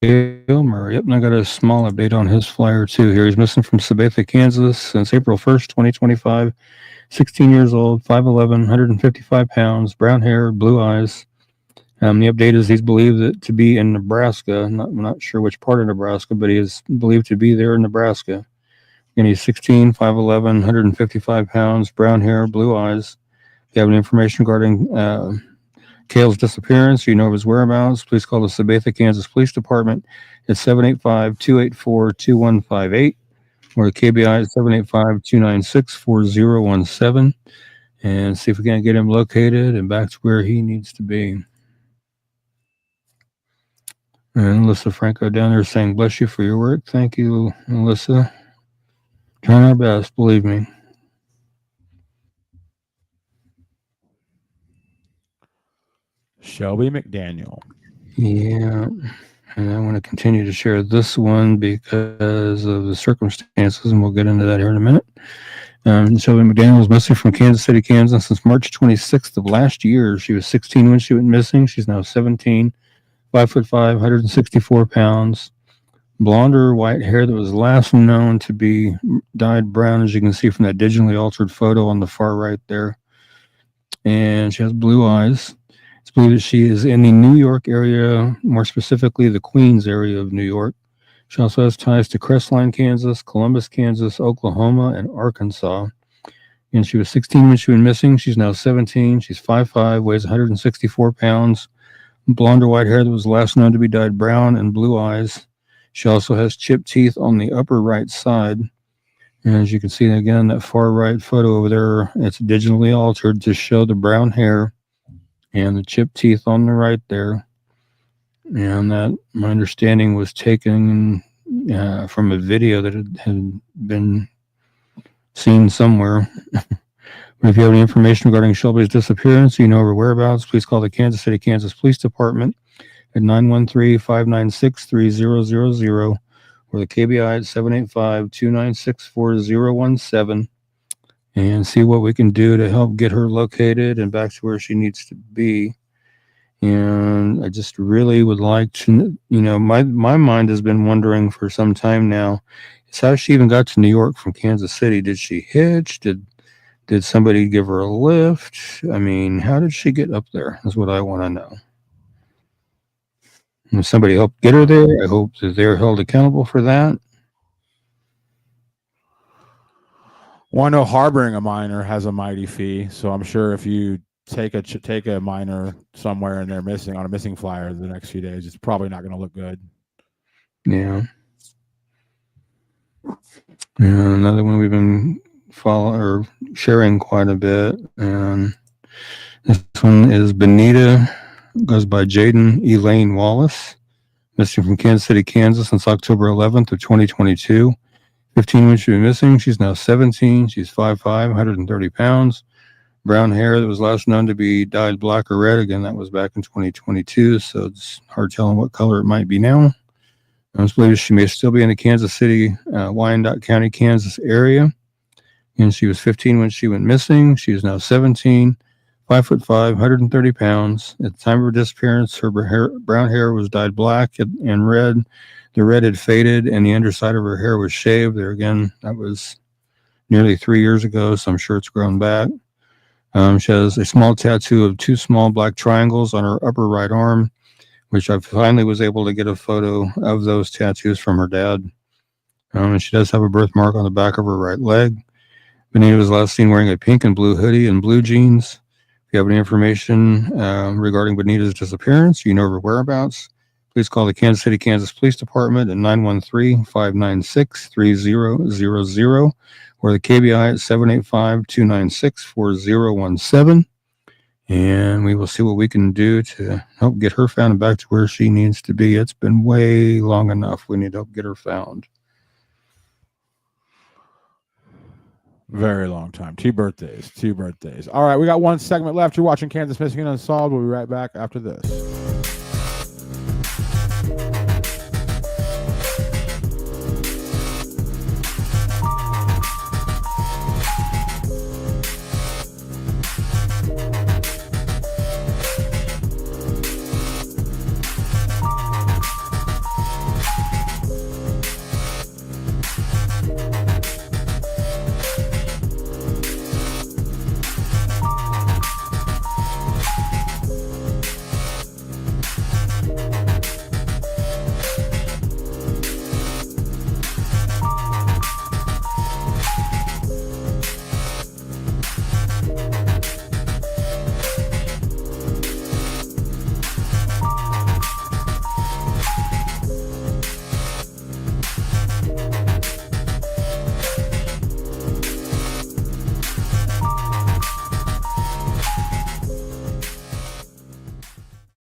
Kale Murray. Yep, and I got a small update on his flyer too here. He's missing from Sabetha, Kansas since April 1st, 2025. 16 years old, 5'11", 155 pounds, brown hair, blue eyes. The update is he's believed to be in Nebraska. I'm not sure which part of Nebraska, but he is believed to be there in Nebraska. And he's 16, 5'11", 155 pounds, brown hair, blue eyes. If you have any information regarding Kale's disappearance, you know his whereabouts, please call the Sabetha, Kansas Police Department at 785-284-2158 or the KBI at 785-296-4017 and see if we can't get him located and back to where he needs to be. And Alyssa Franco down there saying, bless you for your work. Thank you, Alyssa. Trying our best, believe me. Shelby McDaniel. Yeah. And I want to continue to share this one because of the circumstances, and we'll get into that here in a minute. Shelby McDaniel was missing from Kansas City, Kansas since March 26th of last year. She was 16 when she went missing. She's now 17, 5'5", 164 pounds. Blonde or white hair that was last known to be dyed brown, as you can see from that digitally altered photo on the far right there. And she has blue eyes. It's believed that she is in the New York area, more specifically the Queens area of New York. She also has ties to Crestline, Kansas, Columbus, Kansas, Oklahoma, and Arkansas. And she was 16 when she went missing. She's now 17. She's 5'5", weighs 164 pounds. Blonde or white hair that was last known to be dyed brown and blue eyes. She also has chipped teeth on the upper right side. And as you can see, again, that far right photo over there, it's digitally altered to show the brown hair and the chipped teeth on the right there. And that, my understanding, was taken from a video that had been seen somewhere. If you have any information regarding Shelby's disappearance, you know her whereabouts, please call the Kansas City, Kansas Police Department at 913-596-3000 or the KBI at 785-296-4017 and see what we can do to help get her located and back to where she needs to be. And I just really would like to, my mind has been wondering for some time now, is how she even got to New York from Kansas City. Did she hitch? Did somebody give her a lift? I mean, how did she get up there? That's what I want to know. And somebody helped get her there. I hope that they're held accountable for that. Well, I know harboring a minor has a mighty fee, so I'm sure if you take a minor somewhere and they're missing on a missing flyer the next few days, it's probably not going to look good. Yeah. And another one we've been sharing quite a bit, and this one is Benita. Goes by Jaden Elaine Wallace, missing from Kansas City, Kansas since October 11th of 2022. 15 when she was missing. She's now 17. She's 5'5", 130 pounds. Brown hair that was last known to be dyed black or red. Again, that was back in 2022, so it's hard telling what color it might be now. I believe she may still be in the Kansas City, Wyandotte County, Kansas area. And she was 15 when she went missing. She is now 17. 5'5", 130 pounds. At the time of her disappearance, her brown hair was dyed black and red. The red had faded, and the underside of her hair was shaved. There again, that was nearly 3 years ago, so I'm sure it's grown back. She has a small tattoo of 2 small black triangles on her upper right arm, which I finally was able to get a photo of those tattoos from her dad. And she does have a birthmark on the back of her right leg. Bonita was last seen wearing a pink and blue hoodie and blue jeans. If you have any information regarding Bonita's disappearance, you know her whereabouts, please call the Kansas City, Kansas Police Department at 913-596-3000 or the KBI at 785-296-4017. And we will see what we can do to help get her found and back to where she needs to be. It's been way long enough. We need to help get her found. Very long time. 2 birthdays. All right, we got one segment left. You're watching Kansas Missing and Unsolved. We'll be right back after this.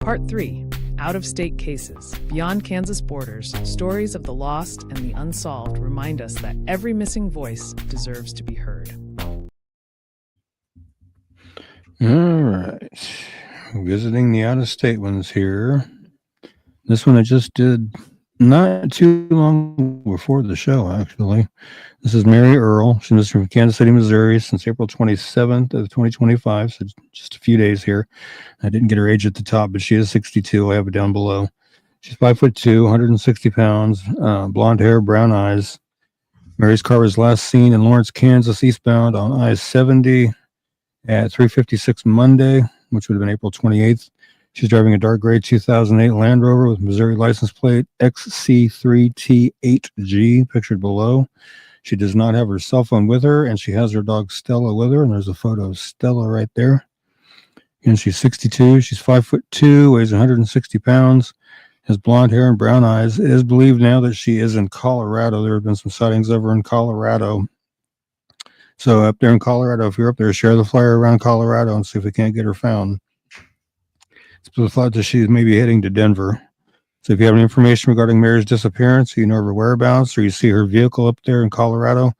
Part 3. Out-of-state cases. Beyond Kansas borders, stories of the lost and the unsolved remind us that every missing voice deserves to be heard. All right. Visiting the out-of-state ones here. This one I just did not too long before the show, actually. This is Mary Earl. She's missing from Kansas City, Missouri since April 27th of 2025, so just a few days here. I didn't get her age at the top, but she is 62. I have it down below. She's 5'2", 160 pounds, blonde hair, brown eyes. Mary's car was last seen in Lawrence, Kansas, eastbound on I-70 at 3:56 Monday, which would have been April 28th. She's driving a dark gray 2008 Land Rover with Missouri license plate XC3T8G, pictured below. She does not have her cell phone with her, and she has her dog Stella with her, and there's a photo of Stella right there. And she's 62. She's 5'2", weighs 160 pounds, has blonde hair and brown eyes. It is believed now that she is in Colorado. There have been some sightings of her in Colorado. So up there in Colorado, if you're up there, share the flyer around Colorado and see if we can't get her found. It's been thought that she's maybe heading to Denver. So if you have any information regarding Mary's disappearance, or you know her whereabouts, or you see her vehicle up there in Colorado,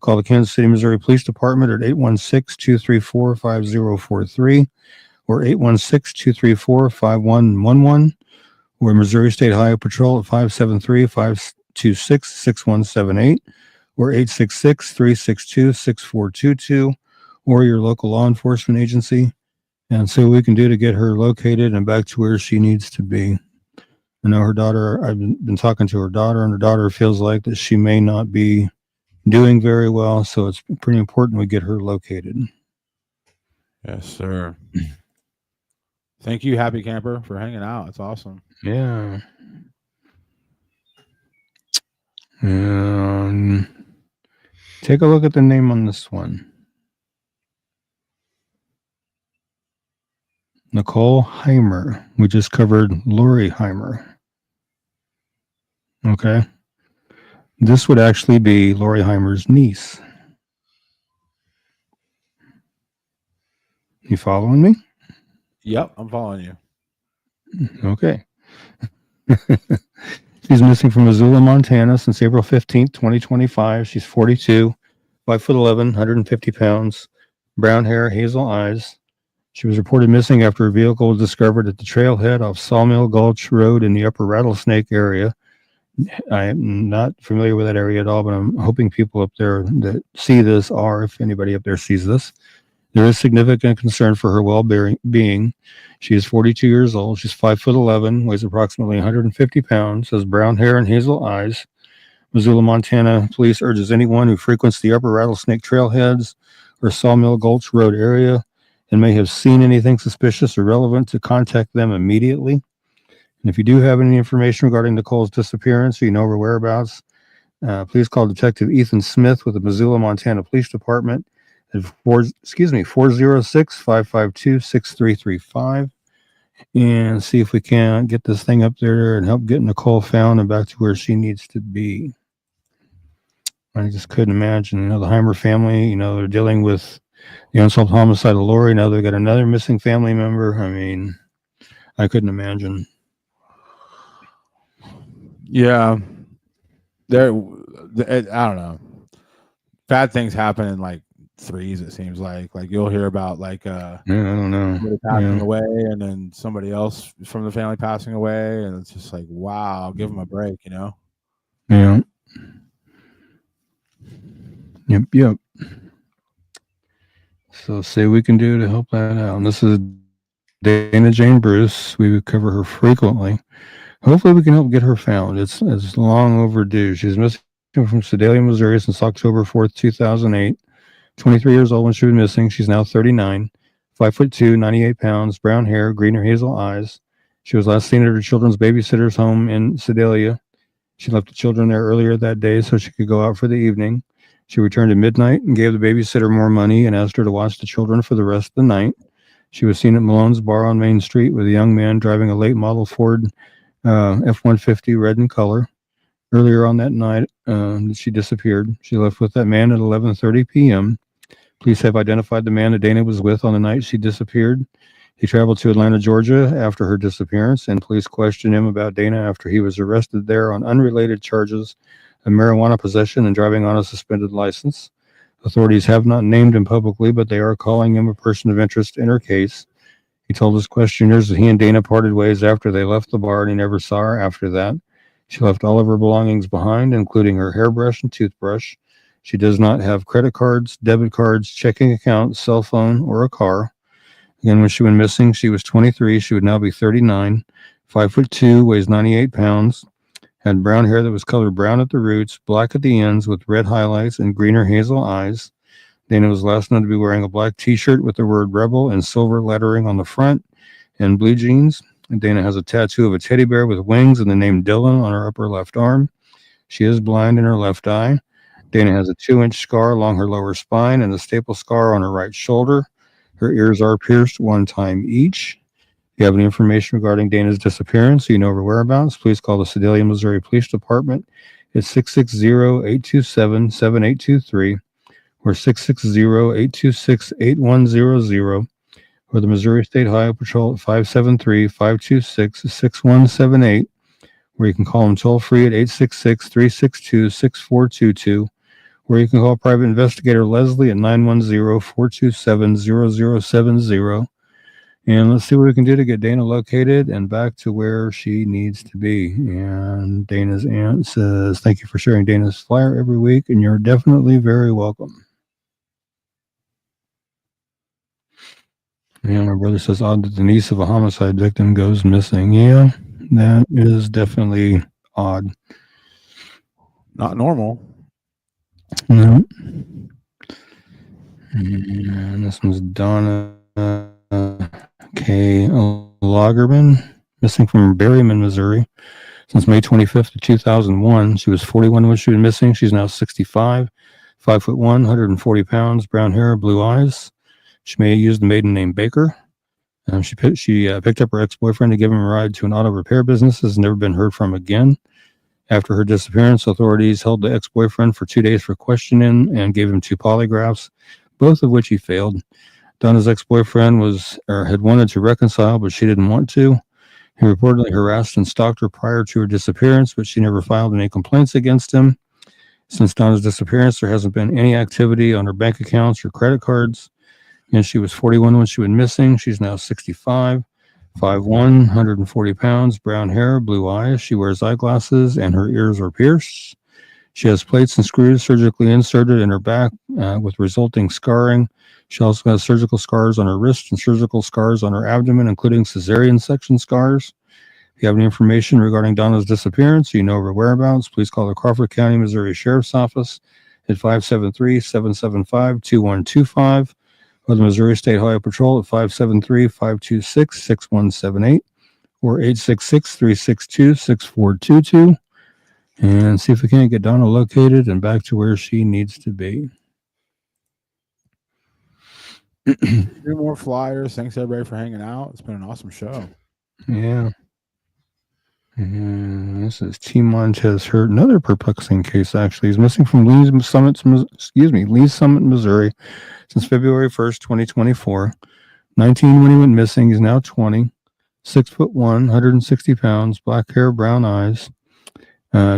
call the Kansas City, Missouri Police Department at 816-234-5043 or 816-234-5111 or Missouri State Highway Patrol at 573-526-6178 or 866-362-6422 or your local law enforcement agency, and see what we can do to get her located and back to where she needs to be. I know her daughter, I've been talking to her daughter, and her daughter feels like that she may not be doing very well, so it's pretty important we get her located. Yes, sir. Thank you, Happy Camper, for hanging out. It's awesome. Yeah. Take a look at the name on this one. Nicole Heimer. We just covered Lori Heimer. Okay. This would actually be Lori Heimer's niece. You following me? Yep, I'm following you. Okay. She's missing from Missoula, Montana since April 15th, 2025. She's 42, 5'11", 150 pounds, brown hair, hazel eyes. She was reported missing after her vehicle was discovered at the trailhead off Sawmill Gulch Road in the upper Rattlesnake area. I am not familiar with that area at all, but I'm hoping people up there that see this are, if anybody up there sees this, There is significant concern for her well-being. She is 42 years old. She's 5'11", weighs approximately 150 pounds, has brown hair and hazel eyes. Missoula, Montana Police urges anyone who frequents the Upper Rattlesnake Trailheads or Sawmill Gulch Road area and may have seen anything suspicious or relevant to contact them immediately. And if you do have any information regarding Nicole's disappearance or you know her whereabouts, please call Detective Ethan Smith with the Missoula, Montana Police Department at 406-552-6335 and see if we can get this thing up there and help get Nicole found and back to where she needs to be. I just couldn't imagine, the Heimer family, they're dealing with the unsolved homicide of Lori. Now they've got another missing family member. I mean, I couldn't imagine. Yeah. I don't know. Bad things happen in like threes, it seems like you'll hear about I don't know, somebody passing away and then somebody else from the family passing away, and it's just like, wow, give them a break, Yeah. Yep. So say we can do to help that out. And this is Dana Jane Bruce. We would cover her frequently. Hopefully we can help get her found. It's long overdue. She's missing from Sedalia, Missouri since October 4th, 2008. 23 years old when she was missing. She's now 39, 5'2", 98 pounds, brown hair, green or hazel eyes. She was last seen at her children's babysitter's home in Sedalia. She left the children there earlier that day so she could go out for the evening. She returned at midnight and gave the babysitter more money and asked her to watch the children for the rest of the night. She was seen at Malone's Bar on Main Street with a young man driving a late model Ford F-150 red in color. Earlier on that night, she disappeared. She left with that man at 11:30 p.m. Police have identified the man that Dana was with on the night she disappeared. He traveled to Atlanta, Georgia after her disappearance, and police questioned him about Dana after he was arrested there on unrelated charges of marijuana possession and driving on a suspended license. Authorities have not named him publicly, but they are calling him a person of interest in her case. He told his questioners that he and Dana parted ways after they left the bar, and he never saw her after that. She left all of her belongings behind, including her hairbrush and toothbrush. She does not have credit cards, debit cards, checking account, cell phone, or a car. Again, when she went missing, she was 23. She would now be 39, 5'2", weighs 98 pounds, had brown hair that was colored brown at the roots, black at the ends with red highlights, and green or hazel eyes. Dana was last known to be wearing a black t-shirt with the word Rebel and silver lettering on the front and blue jeans. And Dana has a tattoo of a teddy bear with wings and the name Dylan on her upper left arm. She is blind in her left eye. Dana has a 2-inch scar along her lower spine and a staple scar on her right shoulder. Her ears are pierced one time each. If you have any information regarding Dana's disappearance, or you know her whereabouts, please call the Sedalia, Missouri Police Department at 660-827-7823 or 660-826-8100, or the Missouri State Highway Patrol at 573-526-6178, where you can call them toll-free at 866-362-6422, where you can call Private Investigator Leslie at 910-427-0070. And let's see what we can do to get Dana located and back to where she needs to be. And Dana's aunt says, thank you for sharing Dana's flyer every week, and you're definitely very welcome. And my brother says, odd that the niece of a homicide victim goes missing. Yeah, that is definitely odd. Not normal. No. And this one's Donna K. Lagerman, missing from Berryman, Missouri, since May 25th of 2001. She was 41 when she was missing. She's now 65, 5'1", 140 pounds, brown hair, blue eyes. She may have used the maiden name Baker. She picked up her ex-boyfriend to give him a ride to an auto repair business. Has never been heard from again. After her disappearance, authorities held the ex-boyfriend for 2 days for questioning and gave him 2 polygraphs, both of which he failed. Donna's ex-boyfriend had wanted to reconcile, but she didn't want to. He reportedly harassed and stalked her prior to her disappearance, but she never filed any complaints against him. Since Donna's disappearance, there hasn't been any activity on her bank accounts or credit cards. And she was 41 when she went missing. She's now 65, 5'1", 140 pounds, brown hair, blue eyes. She wears eyeglasses and her ears are pierced. She has plates and screws surgically inserted in her back with resulting scarring. She also has surgical scars on her wrist and surgical scars on her abdomen, including cesarean section scars. If you have any information regarding Donna's disappearance, you know her whereabouts, please call the Crawford County, Missouri Sheriff's Office at 573-775-2125 or the Missouri State Highway Patrol at 573-526-6178 or 866-362-6422. And see if we can't get Donna located and back to where she needs to be. 3 more flyers. Thanks everybody for hanging out. It's been an awesome show. Yeah. And this is T. Montez hurt. Another perplexing case, actually. He's missing from Lee's Summit, Missouri since February 1st, 2024. 19 when he went missing. He's now 20. 6'1", 160 pounds, black hair, brown eyes.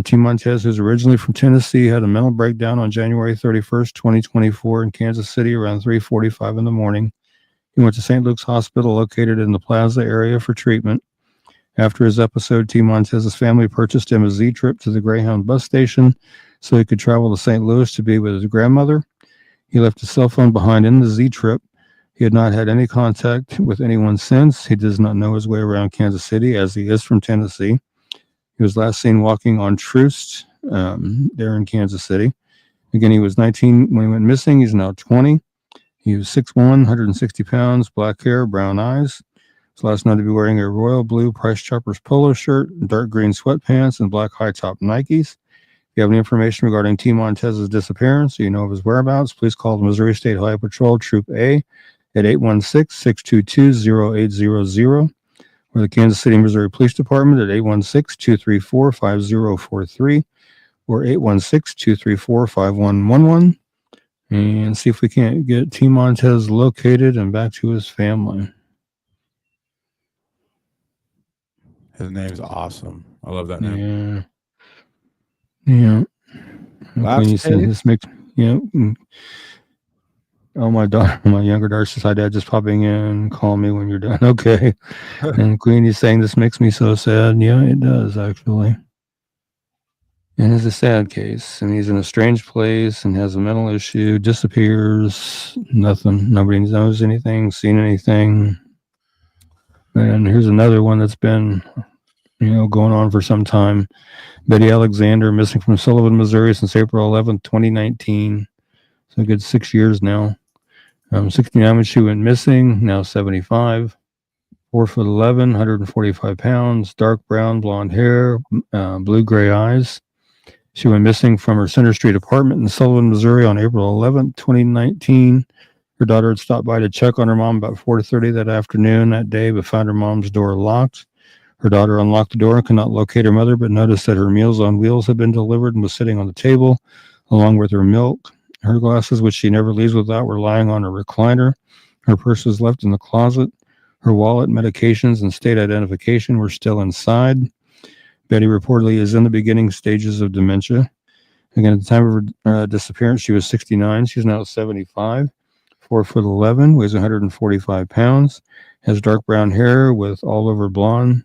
T. Montez, who's originally from Tennessee, had a mental breakdown on January 31st, 2024 in Kansas City around 3:45 in the morning. He went to St. Luke's Hospital located in the Plaza area for treatment. After his episode, T. Montez's family purchased him a Z-Trip to the Greyhound bus station so he could travel to St. Louis to be with his grandmother. He left his cell phone behind in the Z-Trip. He had not had any contact with anyone since. He does not know his way around Kansas City as he is from Tennessee. He was last seen walking on Troost there in Kansas City. Again, he was 19 when he went missing. He's now 20. He was 6'1", 160 pounds, black hair, brown eyes. He's last known to be wearing a royal blue Price Choppers polo shirt, dark green sweatpants, and black high-top Nikes. If you have any information regarding T. Montez's disappearance or you know of his whereabouts, please call the Missouri State Highway Patrol Troop A at 816-622-0800 or the Kansas City, Missouri Police Department at 816-234-5043 or 816-234-5111 and see if we can't get T. Montez located and back to his family. His name's awesome. I love that name. Yeah. When you said this makes, oh, my younger daughter says, "Hi, Dad, just popping in. Call me when you're done." Okay. And Queenie's saying this makes me so sad. Yeah, it does, actually. And it's a sad case. And he's in a strange place and has a mental issue, disappears, nothing. Nobody knows anything, seen anything. And here's another one that's been, going on for some time. Betty Alexander, missing from Sullivan, Missouri since April 11th, 2019. So a good 6 years now. 69 when she went missing, now 75. 4'11", 145 pounds, dark brown, blonde hair, blue-gray eyes. She went missing from her Center Street apartment in Sullivan, Missouri on April 11th, 2019. Her daughter had stopped by to check on her mom about 4:30 that afternoon that day, but found her mom's door locked. Her daughter unlocked the door and could not locate her mother, but noticed that her Meals on Wheels had been delivered and was sitting on the table, along with her milk. Her glasses, which she never leaves without, were lying on her recliner. Her purse was left in the closet. Her wallet, medications, and state identification were still inside. Betty reportedly is in the beginning stages of dementia. Again, at the time of her disappearance, she was 69. She's now 75. 4'11", weighs 145 pounds, has dark brown hair with all over blonde,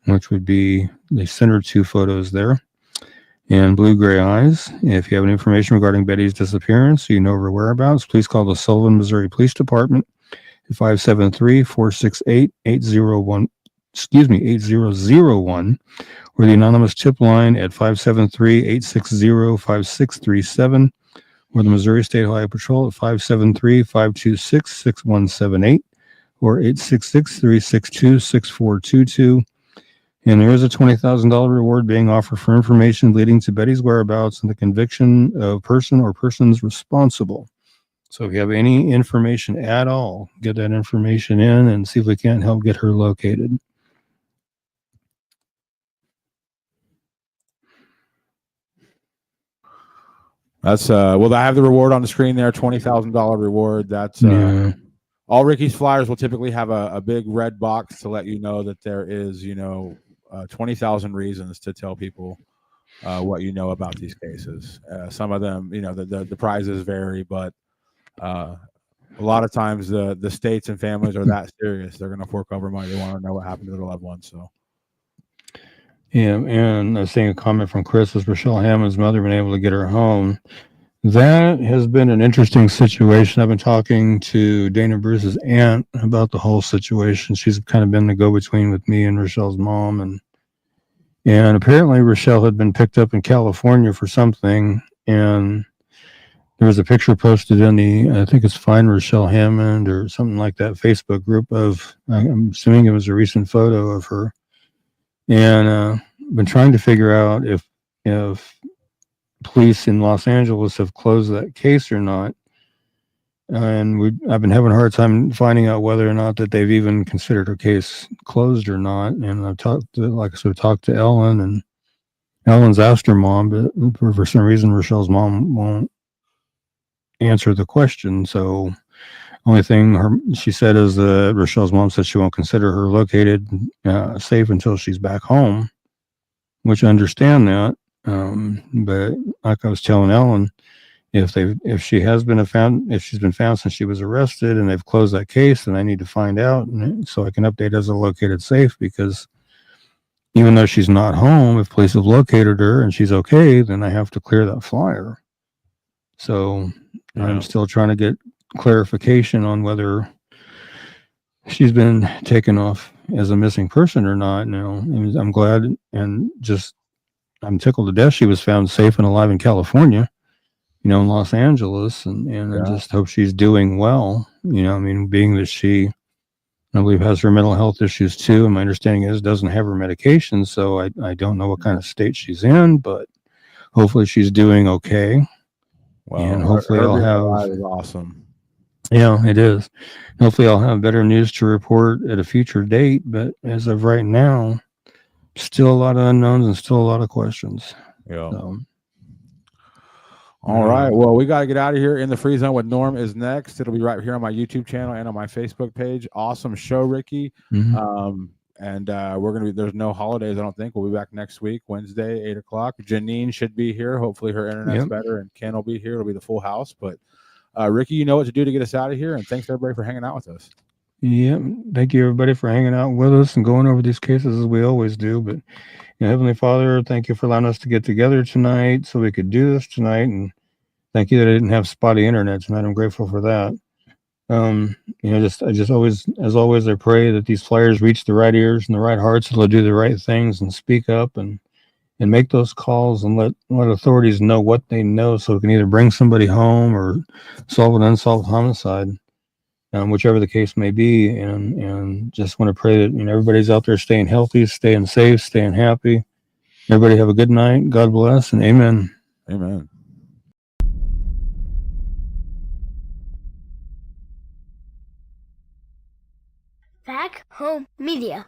which would be the center two photos there, and blue-gray eyes. If you have any information regarding Betty's disappearance, or you know her whereabouts, please call the Sullivan, Missouri Police Department at 573-468-8001, 8001, or the anonymous tip line at 573-860-5637, or the Missouri State Highway Patrol at 573-526-6178, or 866-362-6422. And there is a $20,000 reward being offered for information leading to Betty's whereabouts and the conviction of person or persons responsible. So if you have any information at all, get that information in and see if we can't help get her located. That's I have the reward on the screen there, $20,000 reward. That's all Ricky's flyers will typically have a big red box to let you know that there is 20,000 reasons to tell people what you know about these cases. Some of them, the prizes vary, but a lot of times the states and families are that serious. They're going to fork over money. They want to know what happened to their loved ones. So And I was seeing a comment from Chris, has Rochelle Hammond's mother been able to get her home? That has been an interesting situation. I've been talking to Dana Bruce's aunt about the whole situation. She's kind of been the go-between with me and Rochelle's mom, and apparently Rochelle had been picked up in California for something, and there was a picture posted in I think it's Find Rochelle Hammond or something like that Facebook group I'm assuming it was a recent photo of her, and been trying to figure out if police in Los Angeles have closed that case or not. And I've been having a hard time finding out whether or not that they've even considered her case closed or not. And I've talked to Ellen, and Ellen's asked her mom, but for some reason Rochelle's mom won't answer the question. So only thing she said is that Rochelle's mom said she won't consider her located safe until she's back home, which I understand that. But like I was telling Ellen, if she's been found since she was arrested and they've closed that case, then I need to find out, so I can update as a located safe, because even though she's not home, if police have located her and she's okay, then I have to clear that flyer. So I'm still trying to get clarification on whether she's been taken off as a missing person or not. Now, I'm glad and I'm tickled to death she was found safe and alive in California, in Los Angeles, and I just hope she's doing well. Being that she, I believe, has her mental health issues too, and my understanding is doesn't have her medication, so I don't know what kind of state she's in, but hopefully she's doing okay. Well, and hopefully I'll have is awesome. Yeah, it is. Hopefully I'll have better news to report at a future date, but as of right now, still a lot of unknowns and still a lot of questions. Yeah. All right. Well, we got to get out of here. In the Free Zone with Norm is next. It'll be right here on my YouTube channel and on my Facebook page. Awesome show, Ricky. Mm-hmm. And we're going to be, there's no holidays, I don't think. We'll be back next week, Wednesday, 8 o'clock. Janine should be here. Hopefully her internet's better, and Ken will be here. It'll be the full house. But Ricky, you know what to do to get us out of here. And thanks everybody for hanging out with us. Yeah. Thank you everybody for hanging out with us and going over these cases as we always do. But Heavenly Father, thank you for allowing us to get together tonight so we could do this tonight. And thank you that I didn't have spotty internet tonight. I'm grateful for that. I just always, as always, I pray that these flyers reach the right ears and the right hearts, so they'll do the right things and speak up and make those calls and let authorities know what they know, so we can either bring somebody home or solve an unsolved homicide, whichever the case may be. And just want to pray that everybody's out there staying healthy, staying safe, staying happy. Everybody have a good night. God bless, and amen. Amen. Back Home Media.